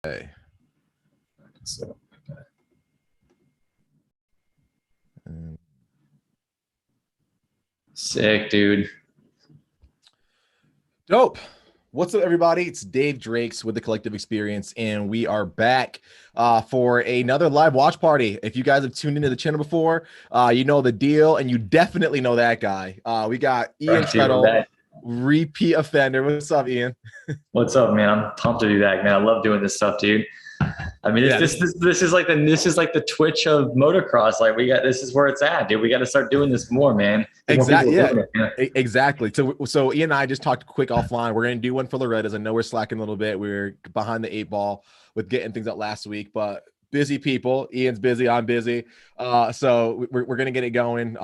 Hey. So, sick, dude. Dope. What's up, everybody? It's Dave Drakes with the Collective Experience, and we are back for another live watch party. If you guys have tuned into the channel before, you know the deal, and you definitely know that guy. We got Ian Trettel, repeat offender. What's up, Ian? What's up, man? I'm pumped to be back, man. I love doing this stuff, dude. I mean, this is like the Twitch of motocross. Like this is where it's at, dude. We got to start doing this more, man. Exactly. Yeah. Exactly. So Ian and I just talked quick offline. We're gonna do one for Loretta's. I know we're slacking a little bit. We're behind the 8 ball with getting things out last week, but busy people. Ian's busy. I'm busy. So we're gonna get it going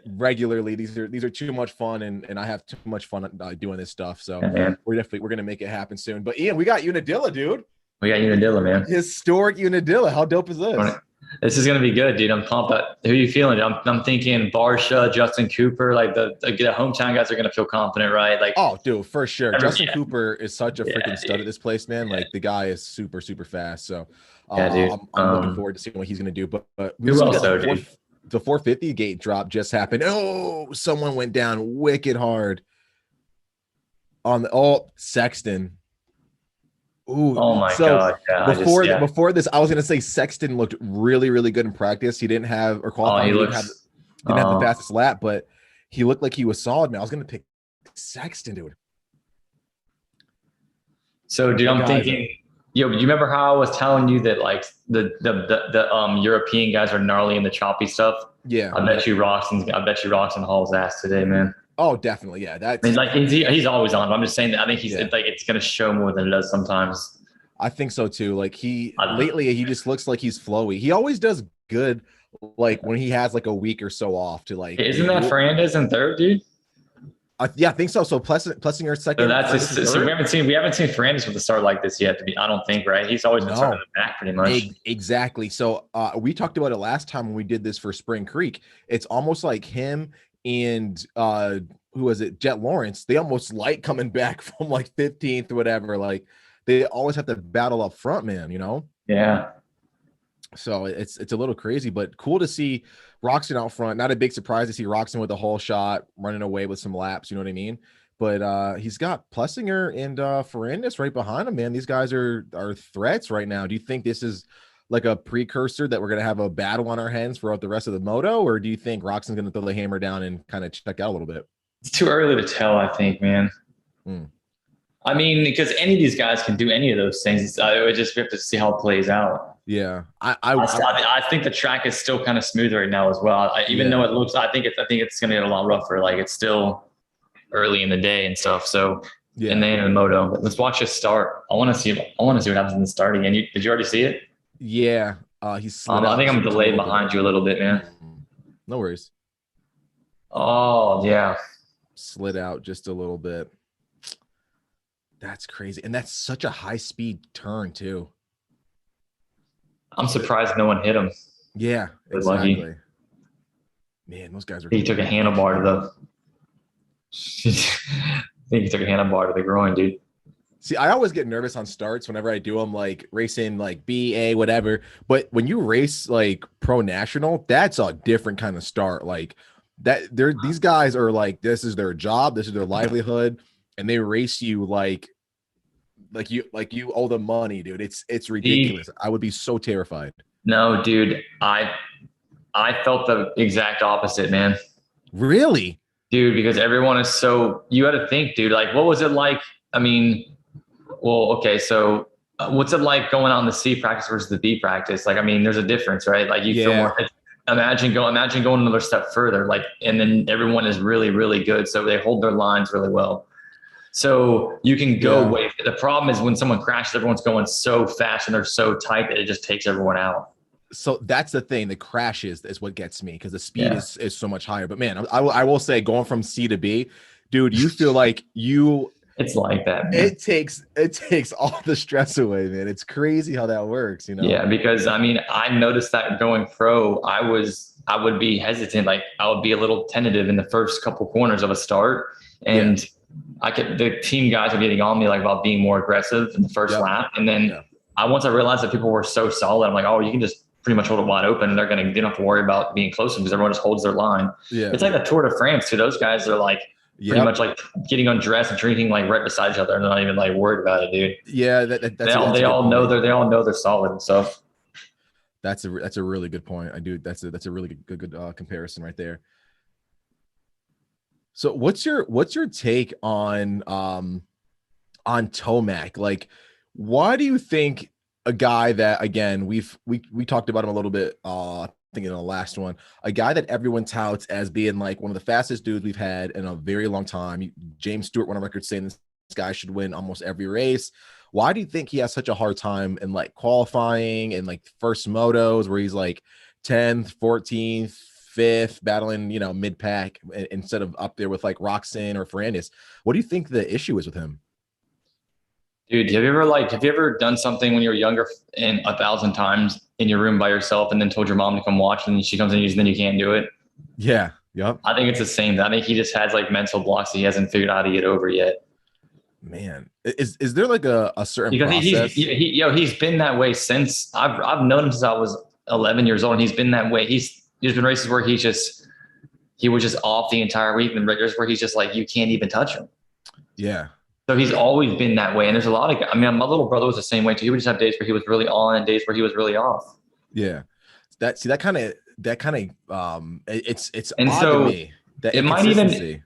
regularly. These are too much fun, and I have too much fun doing this stuff. So yeah, we're gonna make it happen soon. But Ian, we got Unadilla, dude. We got Unadilla, man. Historic Unadilla. How dope is this? This is gonna be good, dude. I'm pumped. Who are you feeling? I'm thinking Barsha, Justin Cooper, like the hometown guys are gonna feel confident, right? Like, oh, dude, for sure. Justin Cooper is such a freaking stud at this place, man. Like the guy is super, super fast. So I'm looking forward to seeing what he's gonna do. But who else though, dude? The 450 gate drop just happened. Oh, someone went down wicked hard on the Sexton. Ooh, oh my God! Yeah, before this, I was gonna say Sexton looked really, really good in practice. He didn't have or qualifying. He didn't have the fastest lap, but he looked like he was solid, man. I was gonna pick Sexton, dude. So, dude, I'm thinking, you remember how I was telling you that like the European guys are gnarly in the choppy stuff? Yeah, I bet you Roxon hauls ass today, man. Oh, definitely. Yeah. That's, I mean, like he's always on. I'm just saying that I think it's going to show more than it does sometimes. I think so too. Like lately he just looks like he's flowy. He always does good. Like when he has like a week or so off to like, isn't that Fernandez in third, dude? Yeah, I think so. So Plessinger second. So we haven't seen Fernandez with a start like this yet. I don't think, right? He's always been starting in the back pretty much. Exactly. So we talked about it last time when we did this for Spring Creek. It's almost like him and who was it, Jet Lawrence, they almost like coming back from like 15th or whatever. Like they always have to battle up front, man, Yeah, so it's a little crazy, but cool to see Roxon out front. Not a big surprise to see Roxon with a whole shot running away with some laps, you know what I mean? But he's got Plessinger and Fernandez right behind him, man. These guys are threats right now. Do you think this is like a precursor that we're going to have a battle on our hands throughout the rest of the moto, or do you think Roxon's going to throw the hammer down and kind of check out a little bit? It's too early to tell, I think, man. I mean, because any of these guys can do any of those things. We have to see how it plays out. Yeah, I think the track is still kind of smooth right now as well. Even though it looks, I think it's going to get a lot rougher. Like it's still early in the day and stuff. So and then in the moto, let's watch it start. I want to see what happens in the starting. And did you already see it? Yeah, he's. I think I'm delayed behind you a little bit, man. No worries. Oh yeah, slid out just a little bit. That's crazy, and that's such a high speed turn too. I'm surprised no one hit him. Yeah, exactly. Lucky. Man, those guys are. He took a handlebar to the. I think he took a handlebar to the groin, dude. See, I always get nervous on starts whenever I do them, like racing, like B, A, whatever. But when you race like pro national, that's a different kind of start. Like that, these guys are like, this is their job, this is their livelihood, and they race you like you owe them money, dude. It's ridiculous. I would be so terrified. No, dude, I felt the exact opposite, man. Really, dude? Because everyone is so. You got to think, dude. Like, what was it like? I mean. Well, okay, so what's it like going on the C practice versus the B practice? Like, I mean, there's a difference, right? Like you feel more. Imagine going another step further, like, and then everyone is really, really good, so they hold their lines really well. So you can go way. The problem is when someone crashes, everyone's going so fast and they're so tight that it just takes everyone out. So that's the thing. The crashes is what gets me because the speed is so much higher. But man, I will say, going from C to B, dude, you feel like you. It's like that, man. It takes all the stress away, man. It's crazy how that works, Yeah, because I mean, I noticed that going pro, I would be hesitant. Like I would be a little tentative in the first couple corners of a start. And the team guys are getting on me like about being more aggressive in the first lap. And then once I realized that people were so solid, I'm like, oh, you can just pretty much hold it wide open, and they don't have to worry about being close because everyone just holds their line. Yeah. It's like the Tour de France too. Those guys are like pretty much like getting undressed and drinking like right beside each other, and they're not even like worried about it, dude. Yeah, They all know they're solid and stuff. That's a really good point. That's a really good comparison right there. So what's your take on Tomac? Like, why do you think a guy that, again, we talked about him a little bit, I think in the last one, a guy that everyone touts as being like one of the fastest dudes we've had in a very long time. James Stewart went on record saying this guy should win almost every race. Why do you think he has such a hard time in like qualifying and like first motos where he's like 10th, 14th, 5th, battling, mid pack instead of up there with like Roczen or Ferrandis? What do you think the issue is with him? Dude, have you ever done something when you were younger and 1,000 times in your room by yourself and then told your mom to come watch and she comes in and then you can't do it? Yeah. Yep. I think it's the same. I think he just has like mental blocks that he hasn't figured out how to get over yet. Man, is there like a certain because process? He's been that way since I've known him since I was 11 years old, and he's been that way. There's been races where he was just off the entire week, and races where he's just like, you can't even touch him. Yeah. So he's always been that way. And there's a lot of, my little brother was the same way too. He would just have days where he was really on and days where he was really off. Yeah. That kind of, it's and odd so to me. That it might even,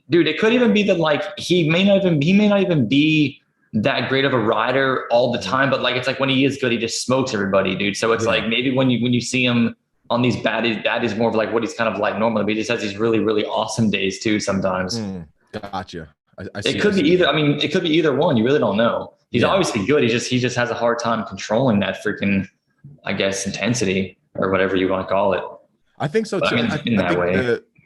dude, it could even be that like, he may not even be that great of a rider all the time, but like, it's like when he is good, he just smokes everybody, dude. So it's like, maybe when you see him on these bad days, that is more of like what he's kind of like normally, but he just has these really, really awesome days too sometimes. Gotcha. It could be either. It could be either one. You really don't know. He's obviously good. He just has a hard time controlling that freaking, I guess, intensity or whatever you want to call it. I think so too. I think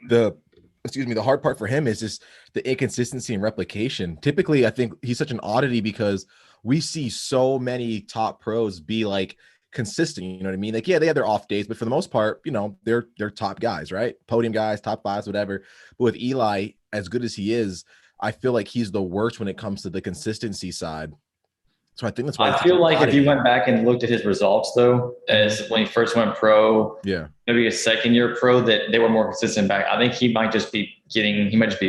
the hard part for him is just the inconsistency and replication. Typically, I think he's such an oddity because we see so many top pros be like consistent. You know what I mean? Like, yeah, they have their off days, but for the most part, they're top guys, right? Podium guys, top fives, whatever. But with Eli, as good as he is, I feel like he's the worst when it comes to the consistency side. So I think that's why I feel like if you went back and looked at his results though, as when he first went pro, maybe a second year pro, that they were more consistent back. I think he might just be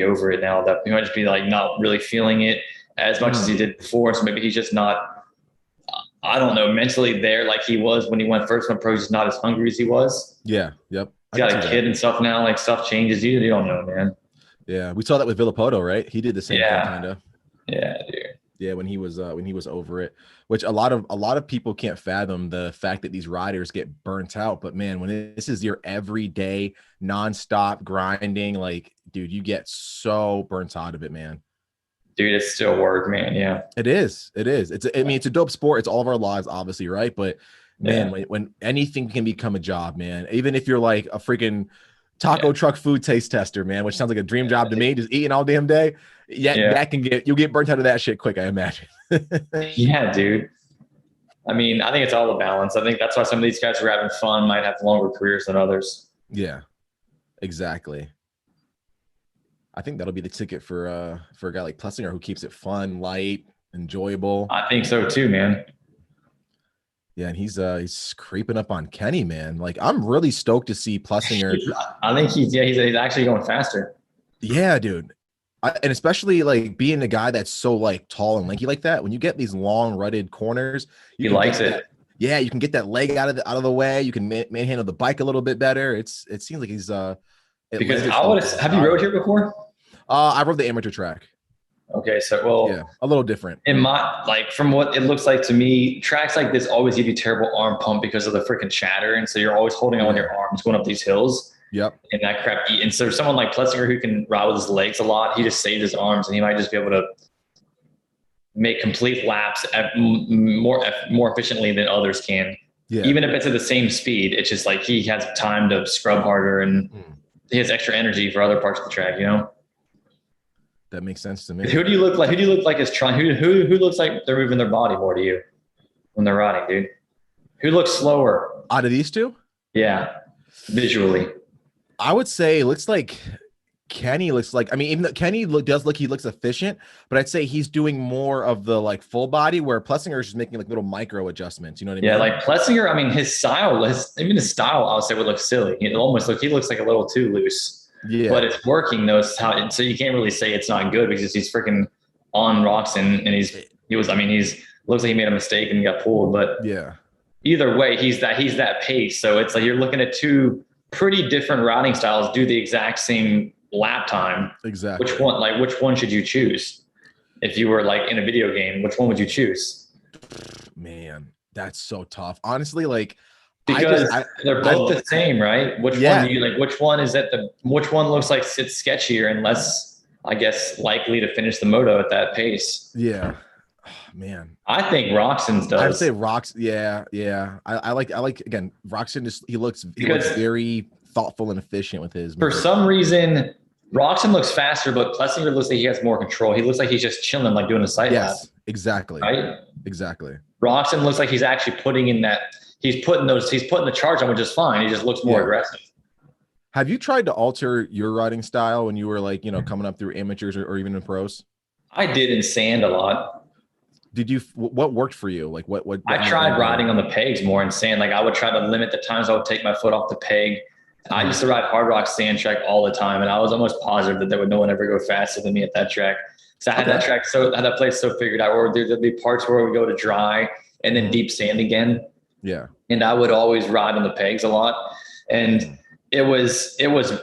over it now. That he might just be like not really feeling it as much as he did before. So maybe he's just not, I don't know, mentally there like he was when he went pro. He's just not as hungry as he was. Yeah. Yep. He's got a kid and stuff now. Like stuff changes. You don't know, man. Yeah, we saw that with Villapoto, right? He did the same thing, kind of. Yeah, dude. Yeah, when he was over it, which a lot of people can't fathom the fact that these riders get burnt out. But man, when this is your everyday nonstop grinding, like, dude, you get so burnt out of it, man. Dude, it's still work, man. Yeah, it is. It's a dope sport. It's all of our lives, obviously, right? But man, when anything can become a job, man, even if you're like a freaking taco truck food taste tester, man, which sounds like a dream job to me, just eating all damn day. That you'll get burnt out of that shit quick, I imagine. Yeah, dude. I think it's all a balance. I think that's why some of these guys who are having fun might have longer careers than others. Yeah, exactly. I think that'll be the ticket for a guy like Plessinger, who keeps it fun, light, enjoyable. I think so too, man. Yeah, and he's creeping up on Kenny, man. Like, I'm really stoked to see Plessinger. I think he's actually going faster. Yeah, dude. And especially like being a guy that's so like tall and lanky like that, when you get these long rutted corners, he likes it. Yeah, you can get that leg out of the way. You can manhandle the bike a little bit better. It seems like he's because have you rode here before? I rode the amateur track. Okay, so a little different. In from what it looks like to me, tracks like this always give you terrible arm pump because of the freaking chatter, and so you're always holding on your arms going up these hills. Yep. And that crap. And so someone like Plessinger who can ride with his legs a lot, he just saves his arms, and he might just be able to make complete laps more efficiently than others can. Yeah. Even if it's at the same speed, it's just like he has time to scrub harder and he has extra energy for other parts of the track. That makes sense to me. Who do you look like is trying? Who looks like they're moving their body more to you when they're riding, dude? Who looks slower out of these two? Yeah, visually. I would say it looks like Kenny looks like, I mean, even though does look, he looks efficient, but I'd say he's doing more of the like full body, where Plessinger is just making like little micro adjustments. You know what I Yeah, mean? like Plessinger, I mean, even his style, I would say, would look silly. He looks like a little too loose, but Yeah. it's working though. So you can't really say it's not good because he's freaking on rocks and he's looks like he made a mistake and got pulled. But Yeah. either way, he's that pace. So it's like you're looking at two pretty different riding styles do the exact same lap time. Exactly. Which one should you choose? If you were like in a video game, which one would you choose? Man, that's so tough. Honestly, like because they're both the same, right? Which one do you like? Which one looks like it's sketchier and less, I guess, likely to finish the moto at that pace? Yeah. Oh, man. I think Roxon's does. I'd say Yeah. I like again, Roxon he looks very thoughtful and efficient with his motor. For some reason, Roxon looks faster, but Plessinger looks like he has more control. He looks like he's just chilling, like doing a sight lap. Exactly. Right? Exactly. Roxon looks like he's actually putting the charge on, which is fine. He just looks more aggressive. Have you tried to alter your riding style when you were like, coming up through amateurs or even in pros? I did in sand a lot. Did you, what worked for you? Like what I tried riding on the pegs more in sand. Like I would try to limit the times I would take my foot off the peg. I used to ride hard rock sand track all the time. And I was almost positive that there would no one ever go faster than me at that track. So I had that track. So I had that place so figured out where there'd be parts where we go to dry and then deep sand again. Yeah. And I would always ride on the pegs a lot. And it was,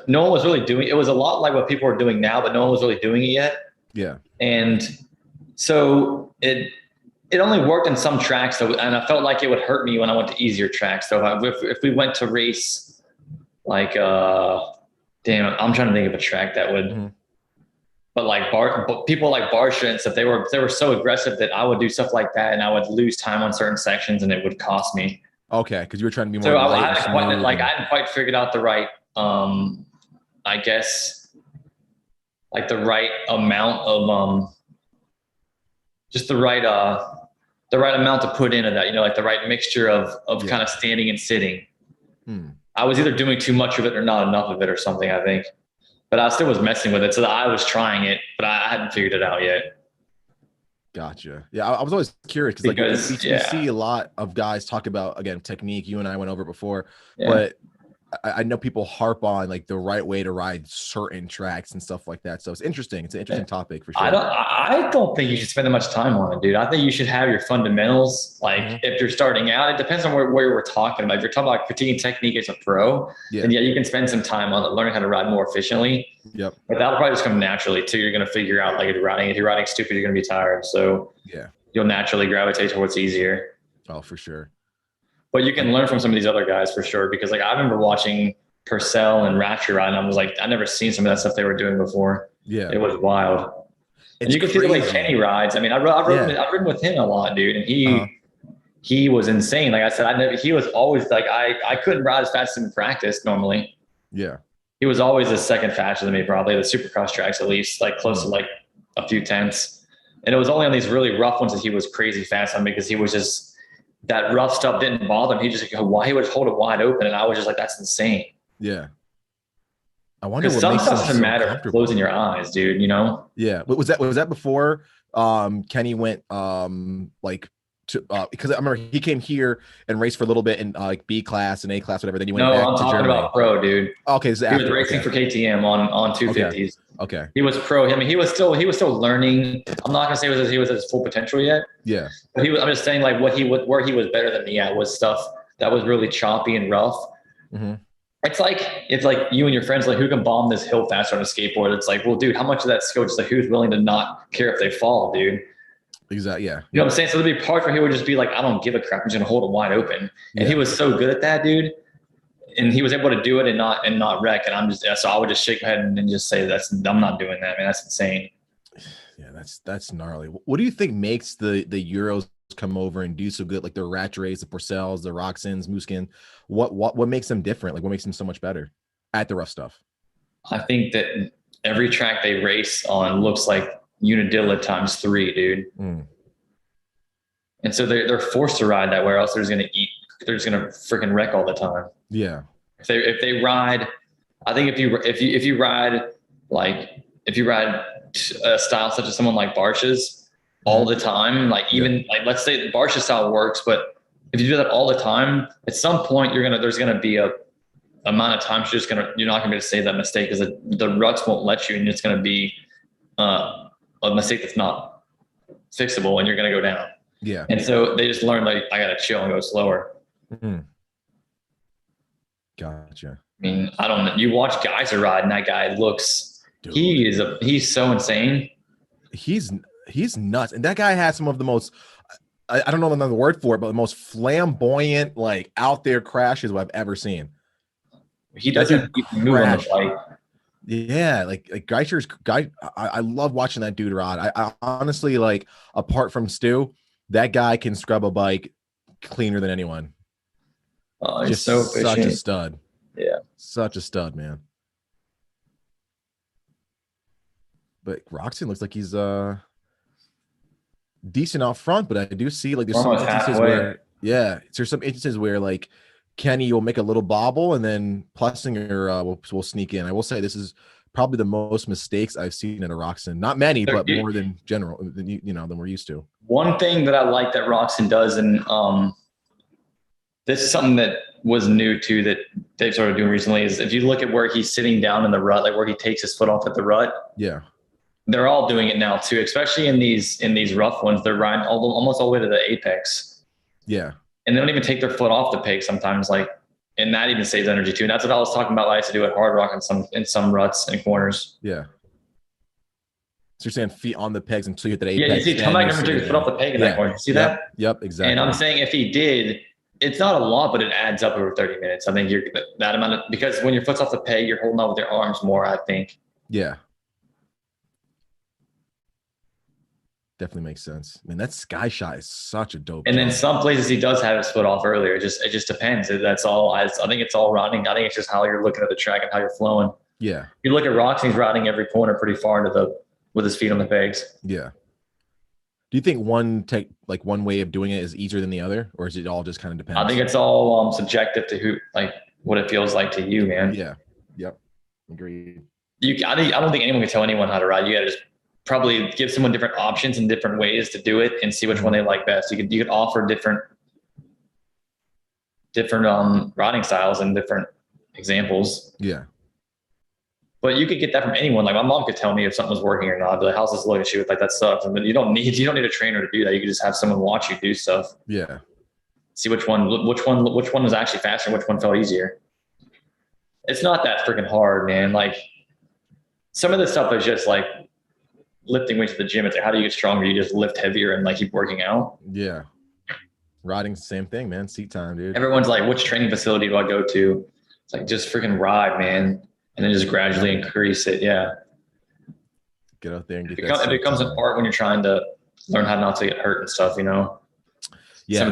no one was really doing, it was a lot like what people are doing now, but no one was really doing it yet. Yeah. And so it only worked in some tracks. So, and I felt like it would hurt me when I went to easier tracks. So if we went to race, like, damn, I'm trying to think of a track that would, but people like Barsha and stuff, they were so aggressive that I would do stuff like that and I would lose time on certain sections and it would cost me. Okay, because you were trying to be more. So I hadn't quite figured out the right, I guess, like the right amount of just the right amount to put into that, like the right mixture of kind of standing and sitting. I was either doing too much of it or not enough of it or something, I think. But I still was messing with it. So I was trying it, but I hadn't figured it out yet. Gotcha. Yeah, I was always curious because we see a lot of guys talk about, again, technique. You and I went over it before, but I know people harp on like the right way to ride certain tracks and stuff like that. So it's interesting. It's an interesting topic for sure. I don't think you should spend that much time on it, dude. I think you should have your fundamentals. Like if you're starting out, it depends on where we're talking about. If you're talking about critiquing technique as a pro, then you can spend some time on learning how to ride more efficiently. Yep. But that'll probably just come naturally too. You're going to figure out like if you're riding stupid, you're going to be tired. So you'll naturally gravitate towards what's easier. Oh, for sure. But you can learn from some of these other guys for sure. Because like I remember watching Purcell and Ratchet ride, and I was like, I'd never seen some of that stuff they were doing before. Yeah, it was wild. And you can see the way Kenny rides. I mean, I've ridden with him a lot, dude, and he was insane. Like I said, he was always like I couldn't ride as fast as him in practice normally. Yeah, he was always a second faster than me, probably the Supercross tracks at least, like close to like a few tenths. And it was only on these really rough ones that he was crazy fast on because he was just. That rough stuff didn't bother him. He just he would hold it wide open, and I was just like, "That's insane." Yeah, I wonder what some makes stuff doesn't matter closing your eyes, dude. Yeah, was that before Kenny went like to because I remember he came here and raced for a little bit in like B class and A class, whatever. Then you went back I'm to talking Germany. About pro, dude. Okay, so he was racing for KTM on 250s. Okay, he was pro. I mean, he was still learning. I'm not gonna say he was at his full potential yet. Yeah, but I'm just saying like where he was better than me at was stuff that was really choppy and rough. It's like you and your friends, like who can bomb this hill faster on a skateboard? It's like, well, dude, how much of that skill just like who's willing to not care if they fall, dude? Exactly. Yeah. You know what I'm saying? So there'd be parts where he would just be like, I don't give a crap. I'm just gonna hold it wide open. And he was so good at that, dude. And he was able to do it and not wreck. And so I would just shake my head and just say, I'm not doing that, man. That's insane. Yeah, that's gnarly. What do you think makes the Euros come over and do so good? Like the Rattrays, the Purcells, the Roxons, Muskin. What makes them different? Like what makes them so much better at the rough stuff? I think that every track they race on looks like Unadilla times 3, dude. And so they're forced to ride that way, or else they're just gonna freaking wreck all the time. Yeah. If they ride, I think if you ride like if you ride a style such as someone like Barsh's all the time, like even like let's say the Barsh's style works, but if you do that all the time, at some point there's gonna be a amount of times you're not gonna be able to save that mistake because the ruts won't let you, and it's gonna be a mistake that's not fixable, and you're gonna go down. Yeah. And so they just learned like I gotta chill and go slower. Gotcha. I mean, I don't know. You watch Geyser ride, and that guy looks. Dude. He's so insane. He's nuts, and that guy has some of the most. I don't know another word for it, but the most flamboyant, like out there crashes I've ever seen. He doesn't even move on the bike. Yeah, like Geiser's guy. I love watching that dude ride. I honestly, like, apart from Stu, that guy can scrub a bike cleaner than anyone. Oh, he's just so such a stud. Yeah, such a stud, man. But Roxon looks like he's decent out front, but I do see like there's some instances where there's some instances where like Kenny will make a little bobble and then Plessinger will sneak in. I will say this is probably the most mistakes I've seen in a Roxon. Not many, but more than general than than we're used to. One thing that I like that Roxon does, and this is something that was new too that they've started doing recently, is if you look at where he's sitting down in the rut, like where he takes his foot off at the rut. Yeah. They're all doing it now too, especially in these rough ones. They're riding almost all the way to the apex. Yeah. And they don't even take their foot off the peg sometimes, like, and that even saves energy too. And that's what I was talking about. I used to do at Hard Rock in some ruts and corners. Yeah. So you're saying feet on the pegs until you hit that apex. Yeah, you see Tomac never took his foot off the peg in that corner. You see that? Yep, exactly. And I'm saying if he did, it's not a lot, but it adds up over 30 minutes. I think you're that amount of, because when your foot's off the peg, you're holding on with your arms more, I think. Yeah. Definitely makes sense. I mean, that sky shot is such a dope. And then some places he does have his foot off earlier. It just depends. That's all. I think it's all riding. I think it's just how you're looking at the track and how you're flowing. Yeah. You look at Rocks, he's riding every corner pretty far into with his feet on the pegs. Yeah. Do you think one way of doing it is easier than the other, or is it all just kind of depends? I think it's all subjective to what it feels like to you, man. Yeah. Yep. Agreed. I don't think anyone can tell anyone how to ride. You got to just probably give someone different options and different ways to do it and see which one they like best. You could offer different riding styles and different examples. Yeah. But you could get that from anyone. Like my mom could tell me if something was working or not. I'd be like, how's this looking? She would like, that sucks. And then you don't need a trainer to do that. You could just have someone watch you do stuff. Yeah. See which one was actually faster and which one felt easier. It's not that freaking hard, man. Like some of this stuff is just like lifting weights at the gym. It's like, how do you get stronger? You just lift heavier and like keep working out. Yeah. Riding, same thing, man. Seat time, dude. Everyone's like, which training facility do I go to? It's like, just freaking ride, man. And then just gradually increase it. Yeah. Get out there and get it becomes an art when you're trying to learn how not to get hurt and stuff, Yeah.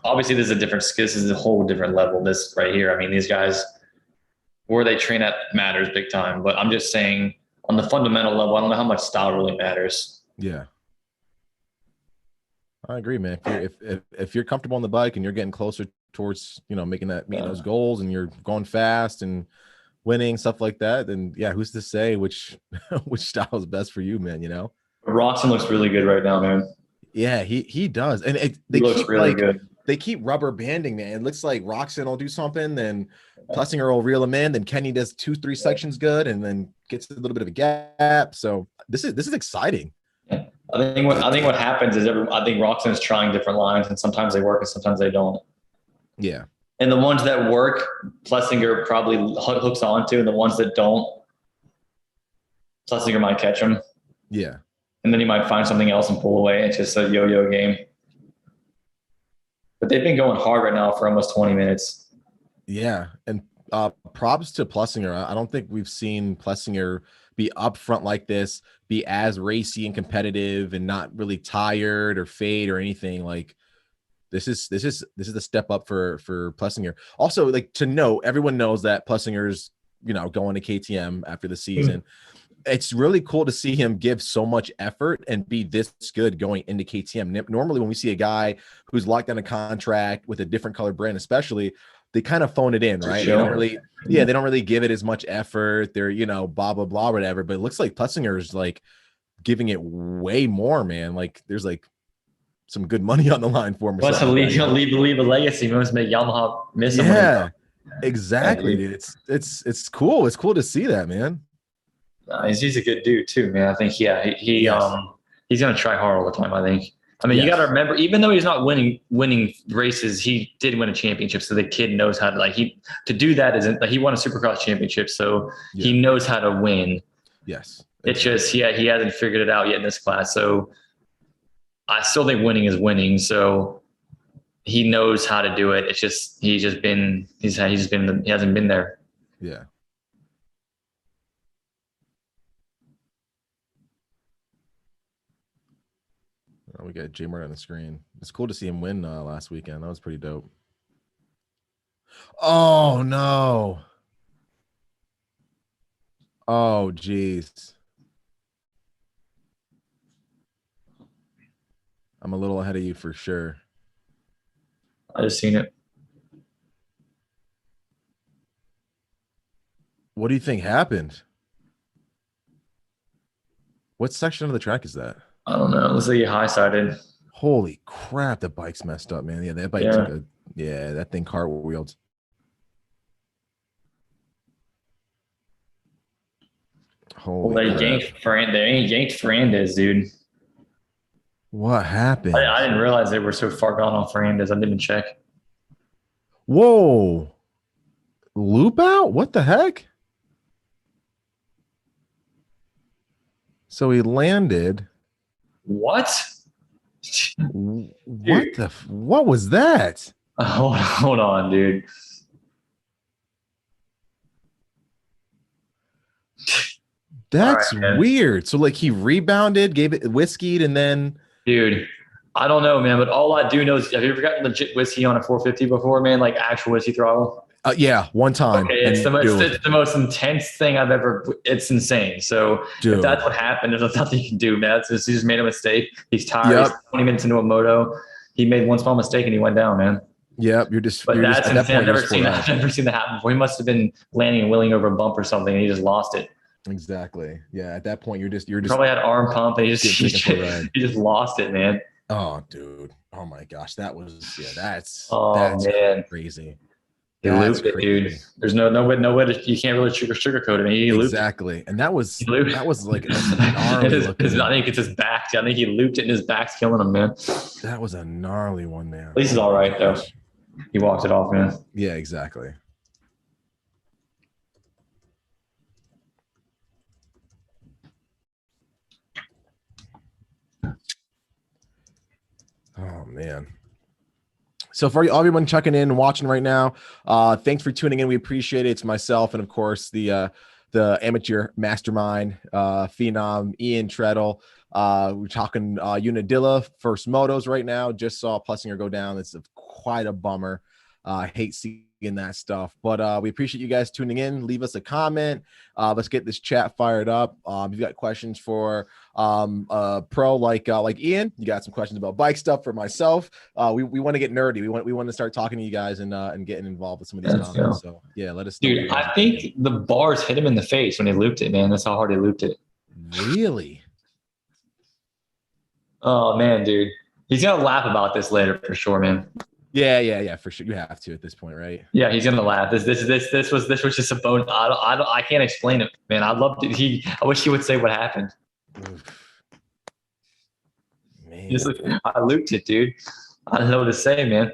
Obviously this is a whole different level. This right here. I mean, these guys, where they train at matters big time, but I'm just saying on the fundamental level, I don't know how much style really matters. Yeah. I agree, man. If you're comfortable on the bike and you're getting closer towards, meeting those goals and you're going fast and winning, stuff like that, then yeah, who's to say which style is best for you, man? Roxon looks really good right now, man. Yeah, he does. And he looks really good. They keep rubber banding, man. It looks like Roxon will do something, then Plessinger will reel him in, then Kenny does 2-3 sections good and then gets a little bit of a gap. So this is exciting. Yeah. I think what happens is I think Roxon is trying different lines, and sometimes they work and sometimes they don't. Yeah. And the ones that work, Plessinger probably hooks onto, and the ones that don't, Plessinger might catch them. Yeah. And then he might find something else and pull away. It's just a yo-yo game. But they've been going hard right now for almost 20 minutes. Yeah. And props to Plessinger. I don't think we've seen Plessinger be up front like this, be as racy and competitive and not really tired or fade or anything. Like this is the step up for Plessinger. Also, like, to know, everyone knows that Plessinger's, going to KTM after the season. it's really cool to see him give so much effort and be this good going into KTM. Normally, when we see a guy who's locked on a contract with a different color brand, especially, they kind of phone it in, right? They don't really, they don't really give it as much effort. They're, blah, blah, blah, whatever. But it looks like Plessinger's like giving it way more, man. Like there's like some good money on the line for him. Wants to leave a legacy. He wants to make Yamaha miss him. Yeah, exactly, dude. It's cool. It's cool to see that, man. He's a good dude too, man. I think he's gonna try hard all the time. I think. I mean, you got to remember, even though he's not winning races, he did win a championship. So the kid knows how to to do that. Isn't like he won a Supercross championship, so he knows how to win. Yes, it's just he hasn't figured it out yet in this class. So I still think winning is winning. So he knows how to do it. It's just he hasn't been there. Yeah. Oh, we got J Mart on the screen. It's cool to see him win last weekend. That was pretty dope. Oh no. Oh geez. I'm a little ahead of you for sure. I just seen it. What do you think happened? What section of the track is that? I don't know. It looks like he high-sided. Holy crap, the bike's messed up, man. Yeah, that bike took that thing cartwheeled. Holy they yanked Ferrandis, dude. What happened? I didn't realize they were so far gone on Ferrandis. I didn't even check. Whoa. Loop out? What the heck? So he landed. What? What was that? Hold on, dude. That's weird. So like he rebounded, gave it whiskeyed, and then dude, I don't know, man, but all I do know is, have you ever gotten legit whiskey on a 450 before, man? Like actual whiskey throttle? Yeah, one time. Okay, it's the most intense thing I've ever. It's insane. So if that's what happened, there's nothing you can do, man. He just made a mistake. He's tired. He's 20 minutes into a moto. He made one small mistake and he went down, man. Yep, that's insane. I've never seen that happen before. He must have been landing and wheeling over a bump or something, and he just lost it. Exactly. Yeah. At that point, you're just probably had arm pump, and he just lost it, man. Oh, dude. Oh my gosh, that's man, crazy. He looped it, dude. There's no way to, you can't really sugarcoat it. He looped exactly, and that was like gnarly I think it's his back. I think he looped it, and his back's killing him, man. That was a gnarly one, man. At least he's all right though. He walked it off, man. Yeah, exactly. Oh man. So for all everyone checking in and watching right now, thanks for tuning in. We appreciate it. It's myself and of course the amateur mastermind, phenom Ian Trettel. We're talking Unadilla first motos right now. Just saw Plessinger go down. It's quite a bummer. I hate seeing that stuff, but we appreciate you guys tuning in. Leave us a comment. Let's get this chat fired up. If you've got questions for pro like Ian, you got some questions about bike stuff for myself. We want to get nerdy. We want to start talking to you guys and getting involved with some of these comments. So yeah, let us know. Dude, I think the bars hit him in the face when he looped it, man. That's how hard he looped it. Really? Oh man, dude. He's gonna laugh about this later for sure, man. Yeah, for sure. You have to at this point, right? Yeah, he's gonna laugh. This was just a bonus. I can't explain it, man. I loved it. I wish he would say what happened. Man, I looped it, dude. I don't know what to say, man.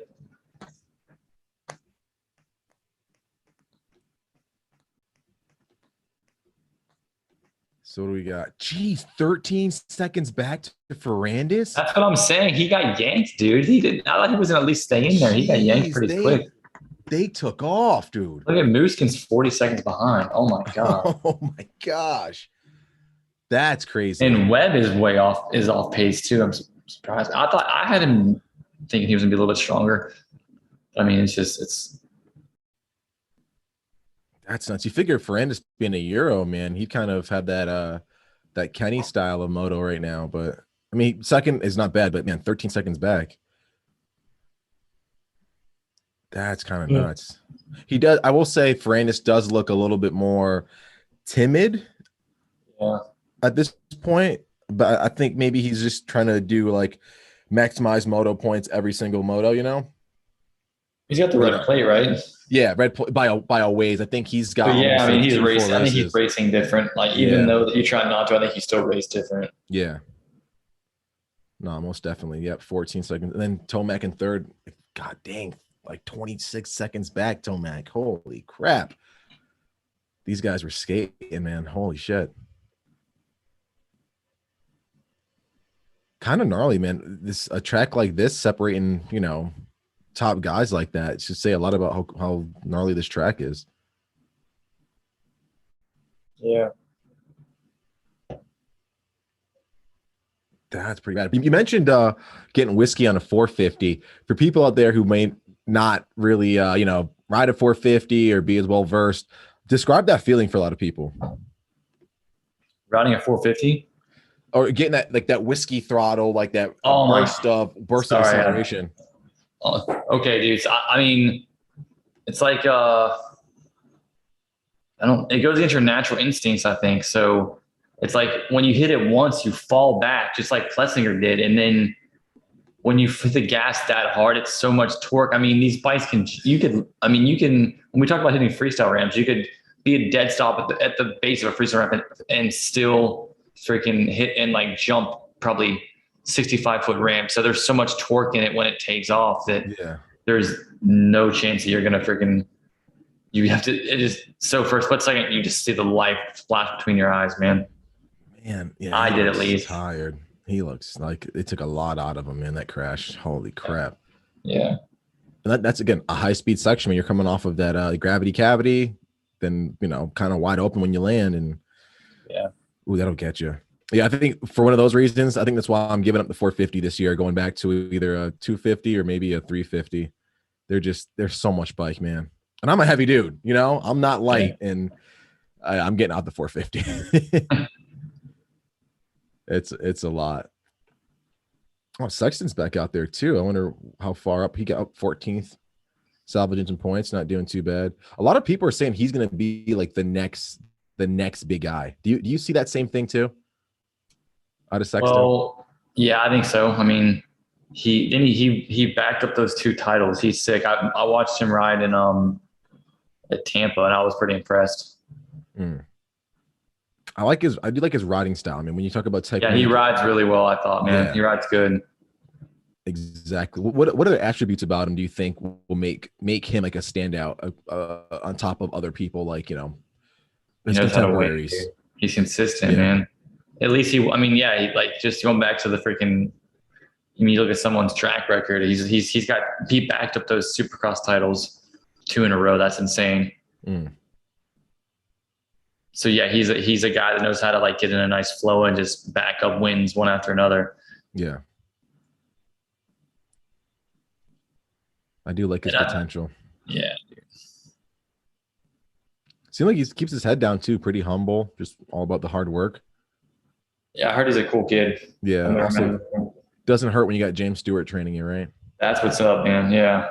So what do we got? Jeez, 13 seconds back to Ferrandis. That's what I'm saying. He got yanked, dude. He didn't. I thought he was gonna at least stay in there. He got yanked pretty quick. They took off, dude. Look at Mooskin's 40 seconds behind. Oh my god. Oh my gosh, that's crazy. And Webb is off pace too. I'm surprised. I had him thinking he was gonna be a little bit stronger. I mean, it's That's nuts. You figure Ferrandis being a Euro, man, he kind of had that Kenny style of moto right now. But I mean, second is not bad, but man, 13 seconds back. That's kind of nuts. He does. I will say Ferrandis does look a little bit more timid at this point, but I think maybe he's just trying to do like maximize moto points every single moto, you know? He's got the red plate, right? Yeah, by a ways. I think he's got. But yeah, I mean, like he's racing. I think he's racing different. Like even though you try not to, I think he still raced different. Yeah. No, most definitely. Yep, 14 seconds, and then Tomac in third. God dang, like 26 seconds back. Tomac, holy crap! These guys were skating, man. Holy shit. Kind of gnarly, man. A track like this separating, top guys like that. It should say a lot about how gnarly this track is. Yeah. That's pretty bad. You mentioned getting whiskey on a 450. For people out there who may not really, ride a 450 or be as well versed, describe that feeling for a lot of people. Riding a 450? Or getting that whiskey throttle, like that burst of acceleration. Okay, dude. I mean, it's like it goes against your natural instincts, I think. So it's like when you hit it once, you fall back, just like Plessinger did. And then when you hit the gas that hard, it's so much torque. I mean, these bikes when we talk about hitting freestyle ramps, you could be a dead stop at the base of a freestyle ramp and still freaking hit and like jump probably 65-foot ramp. So there's so much torque in it when it takes off that there's no chance that you're going to you have to, it is so for a split second, you just see the light flash between your eyes, man. Man, yeah, I did at least. Tired. He looks like it took a lot out of him, man. That crash. Holy crap. Yeah. And that's again a high speed section when you're coming off of that gravity cavity, then kind of wide open when you land, and that'll get you. Yeah, I think for one of those reasons, I think that's why I'm giving up the 450 this year, going back to either a 250 or maybe a 350. They're so much bike, man. And I'm a heavy dude, I'm not light, and I'm getting out the 450. It's a lot. Oh, Sexton's back out there too. I wonder how far up he got. Up 14th, salvaging some points, not doing too bad. A lot of people are saying he's going to be like the next big guy. Do you see that same thing too? Out of Sexton? Well, yeah, I think so. I mean, he backed up those 2 titles. He's sick. I watched him ride in at Tampa, and I was pretty impressed. I do like his riding style. I mean, when you talk about technique, he rides really well. I thought, man, he rides good. Exactly. What other attributes about him do you think will make him like a standout on top of other people, like his contemporaries? He's consistent, man. At least he like just going back to the freaking. You look at someone's track record. He backed up those Supercross titles 2 in a row. That's insane. So yeah, he's a guy that knows how to like get in a nice flow and just back up wins one after another. Yeah. I do like his potential. Yeah. Seems like he keeps his head down too, pretty humble, just all about the hard work. Yeah, I heard he's a cool kid. Yeah. Also, doesn't hurt when you got James Stewart training you, right? That's what's up, man. Yeah.